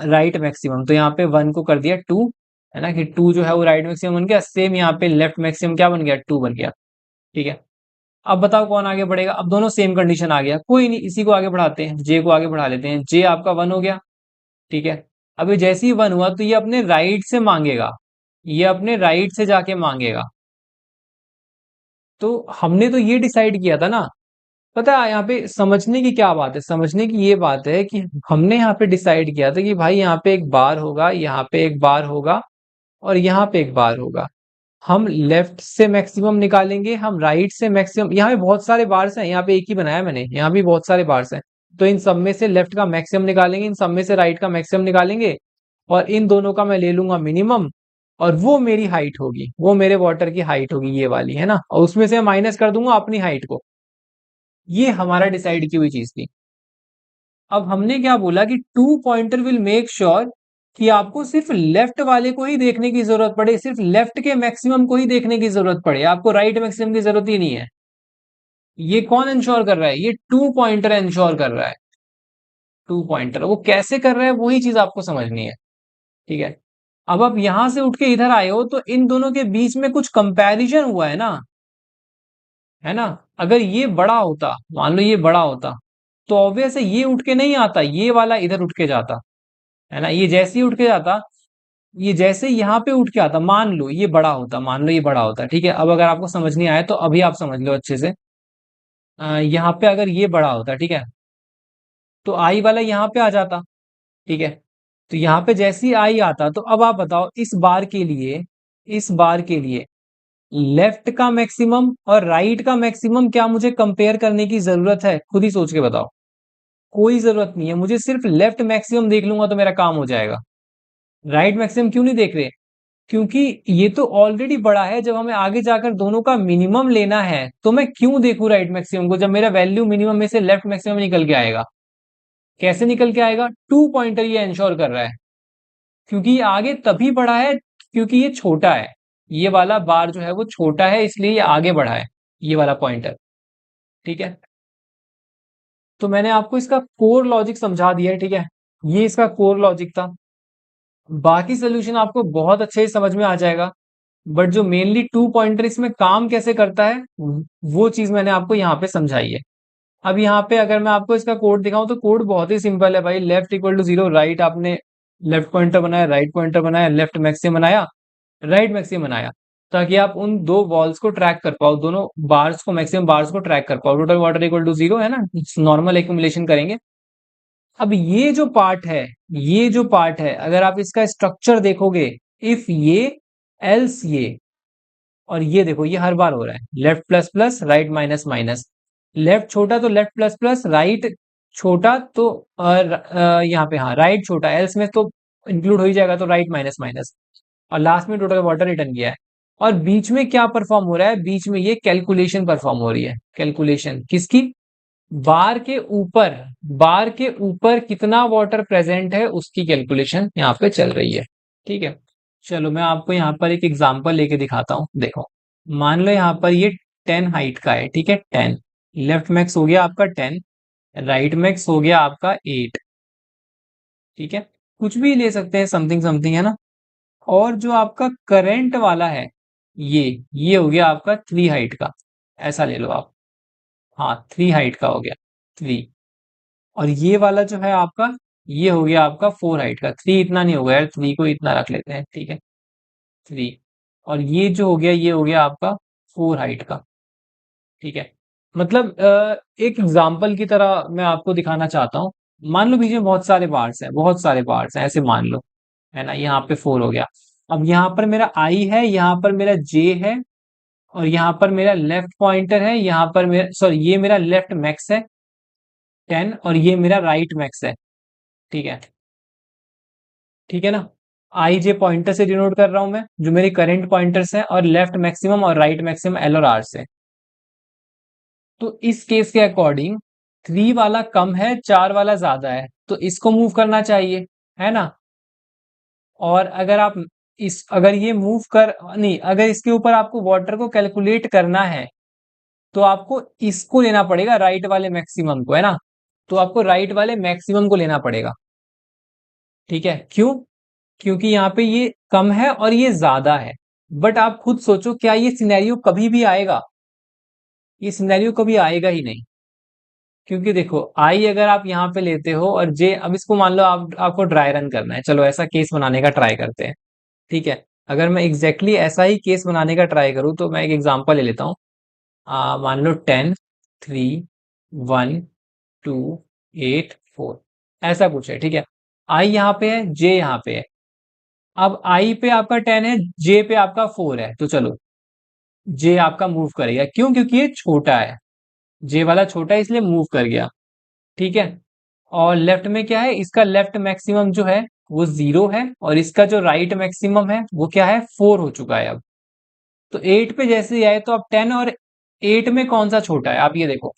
राइट मैक्सिमम। तो यहाँ पे वन को कर दिया टू, है ना, कि टू जो है वो राइट मैक्सिमम बन गया। सेम यहाँ पे लेफ्ट मैक्सिमम क्या बन गया, टू बन गया, ठीक है। अब बताओ कौन आगे बढ़ेगा, अब दोनों सेम कंडीशन आ गया, कोई नहीं इसी को आगे बढ़ाते हैं, जे को आगे बढ़ा लेते हैं, जे आपका वन हो गया, ठीक है। अभी जैसे ही वन हुआ तो ये अपने राइट से मांगेगा, ये अपने राइट से जाके मांगेगा। तो हमने तो ये डिसाइड किया था ना, पता है यहाँ पे समझने की क्या बात है, समझने की ये बात है कि हमने यहाँ पे डिसाइड किया था कि भाई यहाँ पे एक बार होगा, यहाँ पे एक बार होगा और यहाँ पे एक बार होगा। हम लेफ्ट से मैक्सिमम निकालेंगे, हम राइट से मैक्सिमम, यहाँ पे बहुत सारे बार्स हैं, यहाँ पे एक ही बनाया मैंने, यहाँ भी बहुत सारे बार्स हैं। तो इन सब में से लेफ्ट का मैक्सिमम निकालेंगे, इन सब में से राइट का मैक्सिमम निकालेंगे और इन दोनों का मैं ले लूंगा मिनिमम। और वो मेरी हाइट होगी, वो मेरे वाटर की हाइट होगी ये वाली, है ना, और उसमें से माइनस कर दूंगा अपनी हाइट को। ये हमारा डिसाइड की हुई चीज थी। अब हमने क्या बोला कि two pointer will make sure कि आपको सिर्फ लेफ्ट वाले को ही देखने की जरूरत पड़े, सिर्फ लेफ्ट के मैक्सिमम को ही देखने की जरूरत पड़े, आपको राइट मैक्सिमम की जरूरत ही नहीं है। ये कौन इंश्योर कर रहा है, ये टू पॉइंटर इंश्योर कर रहा है। टू पॉइंटर वो कैसे कर रहा है वही चीज आपको समझनी है, ठीक है। अब आप यहां से उठ के इधर आए हो तो इन दोनों के बीच में कुछ कंपैरिजन हुआ है ना, है ना। अगर ये बड़ा होता, मान लो ये बड़ा होता, तो ऑब्वियस है ये उठ के नहीं आता, ये वाला इधर उठ के जाता, है ना। ये जैसे ही उठ के जाता, ये जैसे यहाँ पे उठ के आता, मान लो ये बड़ा होता, मान लो ये बड़ा होता, ठीक है। अब अगर आपको समझ नहीं आया तो अभी आप समझ लो अच्छे से। यहाँ पे अगर ये बड़ा होता, ठीक है, तो आई वाला यहाँ पे आ जाता, ठीक है। तो यहाँ पे जैसे ही आई आता, तो अब आप बताओ इस बार के लिए, इस बार के लिए लेफ्ट का मैक्सिमम और राइट का मैक्सिमम क्या मुझे कंपेयर करने की जरूरत है? खुद ही सोच के बताओ। कोई जरूरत नहीं है, मुझे सिर्फ लेफ्ट मैक्सिमम देख लूंगा तो मेरा काम हो जाएगा। राइट मैक्सिमम क्यों नहीं देख रहे? क्योंकि ये तो ऑलरेडी बड़ा है। जब हमें आगे जाकर दोनों का मिनिमम लेना है तो मैं क्यों देखूं राइट मैक्सिमम को, जब मेरा वैल्यू मिनिमम में से लेफ्ट मैक्सिमम निकल के आएगा। कैसे निकल के आएगा? टू पॉइंटर ये इंश्योर कर रहा है, क्योंकि ये आगे तभी बढ़ा है क्योंकि ये छोटा है। ये वाला बार जो है वो छोटा है, इसलिए ये आगे बढ़ा है, ये वाला पॉइंटर, ठीक है। तो मैंने आपको इसका कोर लॉजिक समझा दिया है, ठीक है। ये इसका कोर लॉजिक था। बाकी सोल्यूशन आपको बहुत अच्छे से समझ में आ जाएगा, बट जो मेनली टू पॉइंटर इसमें काम कैसे करता है वो चीज मैंने आपको यहाँ पे समझाई है। अब यहाँ पे अगर मैं आपको इसका कोड दिखाऊं तो कोड बहुत ही सिंपल है भाई। Left equal to zero, right आपने लेफ्ट पॉइंटर बनाया, राइट पॉइंटर बनाया, लेफ्ट मैक्सिमम बनाया, राइट मैक्सिमम बनाया, ताकि आप उन दो वॉल्स को ट्रैक कर पाओ, दोनों बार्स को, मैक्सिमम बार्स को ट्रैक कर पाओ। Total water equal to zero है ना, नॉर्मल एक्यूमुलेशन करेंगे। अब ये जो पार्ट है, ये जो पार्ट है, अगर आप इसका स्ट्रक्चर देखोगे, इफ ये, एल्स ये, और ये देखो ये हर बार हो रहा है, left plus plus, right minus minus. Left छोटा तो लेफ्ट प्लस प्लस, राइट छोटा तो यहाँ पे हाँ राइट छोटा, एल्स में तो इंक्लूड हो ही जाएगा, तो राइट माइनस माइनस, और लास्ट में टोटल वाटर रिटर्न किया है। और बीच में क्या परफॉर्म हो रहा है? बीच में ये कैलकुलेशन परफॉर्म हो रही है। कैलकुलेशन किसकी? बार के ऊपर, बार के ऊपर कितना वाटर प्रेजेंट है उसकी कैलकुलेशन यहाँ पे चल रही है, ठीक है। चलो मैं आपको यहाँ पर एक एग्जांपल लेके दिखाता हूँ, देखो। मान लो यहाँ पर ये 10 हाइट का है, ठीक है, 10। लेफ्ट मैक्स हो गया आपका 10, राइट मैक्स हो गया आपका 8, ठीक है। कुछ भी ले सकते हैं, समथिंग समथिंग, है ना। और जो आपका करंट वाला है, ये हो गया आपका 3 हाइट का, ऐसा ले लो आप। हाँ 3 हाइट का हो गया, 3। और ये वाला जो है आपका, ये हो गया आपका 4 हाइट का। 3 इतना नहीं होगा यार, 3 को इतना रख लेते हैं, ठीक है, 3। और ये जो हो गया, ये हो गया आपका 4 हाइट का, ठीक है। मतलब एक एग्जाम्पल की तरह मैं आपको दिखाना चाहता हूँ। मान लो बीच में बहुत सारे बार्स हैं, बहुत सारे बार्स हैं, ऐसे मान लो, है ना। यहाँ पे 4 हो गया। अब यहाँ पर मेरा आई है, यहाँ पर मेरा जे है, और यहाँ पर मेरा लेफ्ट पॉइंटर है, यहाँ पर मेरा, सॉरी, ये मेरा लेफ्ट मैक्स है 10, और ये मेरा राइट मैक्स है, ठीक है, ठीक है ना। आई जे पॉइंटर से डिनोट कर रहा हूं मैं, जो मेरे करंट पॉइंटर्स हैं, और लेफ्ट मैक्सिमम और राइट मैक्सिमम एल और आर से। तो इस केस के अकॉर्डिंग 3 वाला कम है, 4 वाला ज्यादा है, तो इसको मूव करना चाहिए, है ना। और अगर आप इस, अगर ये मूव कर नहीं, अगर इसके ऊपर आपको वाटर को कैलकुलेट करना है तो आपको इसको लेना पड़ेगा, राइट वाले मैक्सिमम को, है ना। तो आपको राइट वाले मैक्सिमम को लेना पड़ेगा, ठीक है। क्यों? क्योंकि यहाँ पे ये कम है और ये ज्यादा है। बट आप खुद सोचो, क्या ये सिनेरियो कभी भी आएगा? ये सिनेरियो कभी आएगा ही नहीं। क्योंकि देखो, आई अगर आप यहाँ पे लेते हो, और जे, अब इसको मान लो आपको ड्राई रन करना है, चलो ऐसा केस बनाने का ट्राई करते हैं, ठीक है। अगर मैं एग्जैक्टली ऐसा ही केस बनाने का ट्राई करूँ तो मैं एक एग्जांपल ले लेता हूँ। मान लो 10, 3, 1, 2, 8, 4, ऐसा कुछ है, ठीक है। आई यहाँ पे है, जे यहाँ पे है। अब आई पे आपका 10 है, जे पे आपका 4 है, तो चलो जे आपका मूव करेगा। क्यों? क्योंकि ये छोटा है, जे वाला छोटा है इसलिए मूव कर गया, ठीक है। और लेफ्ट में क्या है? इसका लेफ्ट मैक्सिमम जो है वो 0 है, और इसका जो राइट मैक्सिमम है वो क्या है? 4 हो चुका है अब। तो 8 पे जैसे ही आए तो अब 10 और 8 में कौन सा छोटा है? आप ये देखो,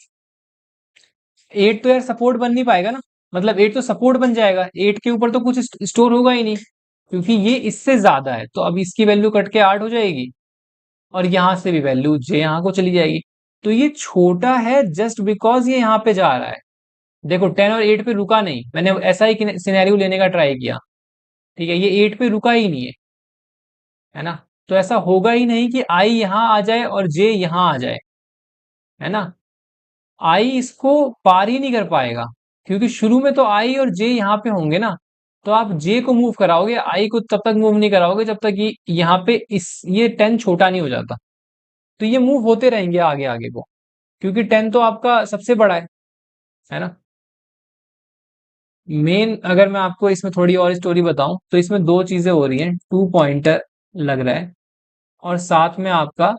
8 तो यार सपोर्ट बन नहीं पाएगा ना। मतलब 8 तो सपोर्ट बन जाएगा, 8 के ऊपर तो कुछ स्टोर होगा ही नहीं, क्योंकि ये इससे ज्यादा है। तो अब इसकी वैल्यू कट के 8 हो जाएगी, और यहां से भी वैल्यू जे यहाँ को चली जाएगी। तो ये छोटा है जस्ट बिकॉज ये यहाँ पे जा रहा है। देखो 10 और 8 पे रुका नहीं, मैंने ऐसा ही सिनेरियो लेने का ट्राई किया, ठीक है। ये 8 पे रुका ही नहीं है ना। तो ऐसा होगा ही नहीं कि आई यहाँ आ जाए और जे यहाँ आ जाए, है ना। आई इसको पार ही नहीं कर पाएगा, क्योंकि शुरू में तो आई और जे यहाँ पे होंगे ना, तो आप जे को मूव कराओगे, आई को तब तक मूव नहीं कराओगे जब तक ये यहाँ पे इस ये 10 छोटा नहीं हो जाता। तो ये मूव होते रहेंगे आगे आगे को, क्योंकि 10 तो आपका सबसे बड़ा है ना। मेन अगर मैं आपको इसमें थोड़ी और स्टोरी बताऊं तो इसमें दो चीजें हो रही हैं, टू पॉइंटर लग रहा है और साथ में आपका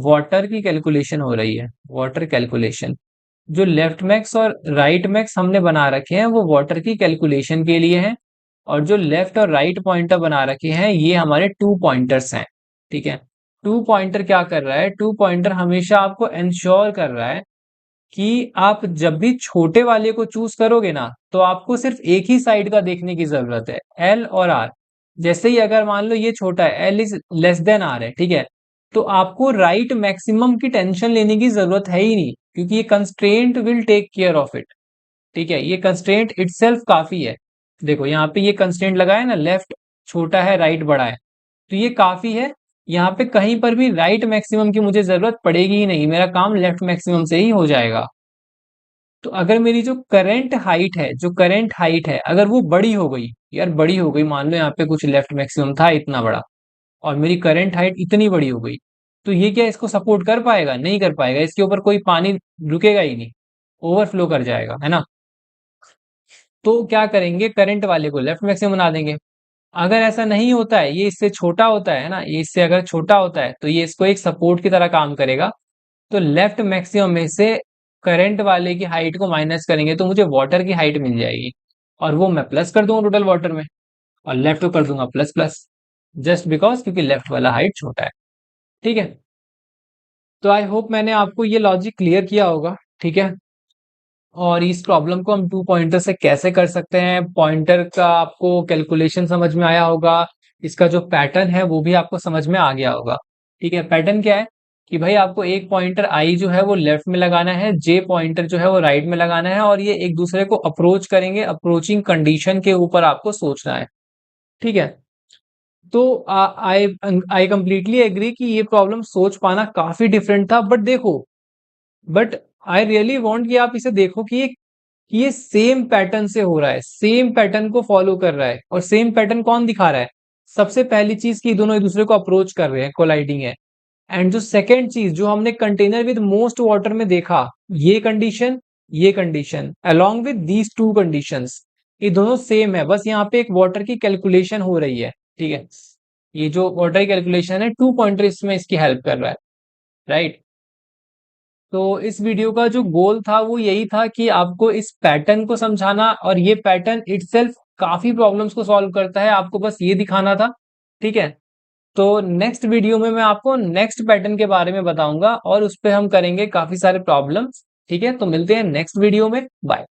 वाटर की कैलकुलेशन हो रही है, वाटर कैलकुलेशन। जो लेफ्ट मैक्स और राइट मैक्स हमने बना रखे हैं वो वाटर की कैलकुलेशन के लिए हैं, और जो लेफ्ट और राइट पॉइंटर बना रखे हैं ये हमारे टू पॉइंटर्स हैं। ठीक है। टू पॉइंटर क्या कर रहा है, टू पॉइंटर हमेशा आपको इंश्योर कर रहा है कि आप जब भी छोटे वाले को चूज करोगे ना, तो आपको सिर्फ एक ही साइड का देखने की जरूरत है, एल और आर। जैसे ही अगर मान लो ये छोटा है, L is less than R है, ठीक है, तो आपको राइट मैक्सिमम की टेंशन लेने की जरूरत है ही नहीं, क्योंकि ये constraint will take care of it. ठीक है, ये कंस्ट्रेंट इटसेल्फ काफी है। देखो यहाँ पे ये कंस्ट्रेंट लगा है ना, लेफ्ट छोटा है राइट बड़ा है, तो ये काफी है। यहाँ पे कहीं पर भी राइट मैक्सिमम की मुझे जरूरत पड़ेगी ही नहीं, मेरा काम लेफ्ट मैक्सिमम से ही हो जाएगा। तो अगर मेरी जो करंट हाइट है, जो करंट हाइट है अगर वो बड़ी हो गई, यार बड़ी हो गई, मान लो यहाँ पे कुछ लेफ्ट मैक्सिमम था इतना बड़ा, और मेरी करंट हाइट इतनी बड़ी हो गई, तो ये क्या इसको सपोर्ट कर पाएगा? नहीं कर पाएगा, इसके ऊपर कोई पानी रुकेगा ही नहीं, ओवरफ्लो कर जाएगा, है ना। तो क्या करेंगे, करंट वाले को लेफ्ट मैक्सिमम बना देंगे। अगर ऐसा नहीं होता है, ये इससे छोटा होता है ना, ये इससे अगर छोटा होता है तो ये इसको एक सपोर्ट की तरह काम करेगा। तो लेफ्ट मैक्सिमम में से करंट वाले की हाइट को माइनस करेंगे तो मुझे वाटर की हाइट मिल जाएगी, और वो मैं प्लस कर दूंगा टोटल वाटर में, और लेफ्ट को कर दूंगा प्लस प्लस, जस्ट बिकॉज क्योंकि लेफ्ट वाला हाइट छोटा है। ठीक है। तो आई होप मैंने आपको ये लॉजिक क्लियर किया होगा। ठीक है। और इस प्रॉब्लम को हम टू पॉइंटर से कैसे कर सकते हैं, पॉइंटर का आपको कैलकुलेशन समझ में आया होगा, इसका जो पैटर्न है वो भी आपको समझ में आ गया होगा। ठीक है, पैटर्न क्या है कि भाई आपको एक पॉइंटर आई जो है वो लेफ्ट में लगाना है, जे पॉइंटर जो है वो राइट में लगाना है, और ये एक दूसरे को अप्रोच करेंगे, अप्रोचिंग कंडीशन के ऊपर आपको सोचना है। ठीक है। तो आई आई कंप्लीटली एग्री कि ये प्रॉब्लम सोच पाना काफी डिफरेंट था, बट देखो, बट आई रियली वांट कि आप इसे देखो कि ये सेम पैटर्न से हो रहा है, सेम पैटर्न को फॉलो कर रहा है, और सेम पैटर्न कौन दिखा रहा है? सबसे पहली चीज की दोनों एक दूसरे को अप्रोच कर रहे हैं, कोलाइडिंग है। एंड जो सेकेंड चीज जो हमने कंटेनर विद मोस्ट वाटर में देखा, ये condition along with these two conditions, ये दोनों सेम है, बस यहाँ पे एक वाटर की कैलकुलेशन हो रही है। ठीक है, ये जो वाटर की कैलकुलेशन है टू पॉइंटर इसमें इसकी हेल्प कर रहा है, राइट। तो इस वीडियो का जो गोल था वो यही था कि आपको इस पैटर्न को समझाना, और ये पैटर्न इटसेल्फ काफी प्रॉब्लम्स को सॉल्व करता है, आपको बस ये दिखाना था। ठीक है। तो नेक्स्ट वीडियो में मैं आपको नेक्स्ट पैटर्न के बारे में बताऊंगा, और उस पे हम करेंगे काफी सारे प्रॉब्लम्स। ठीक है, तो मिलते हैं नेक्स्ट वीडियो में, बाय।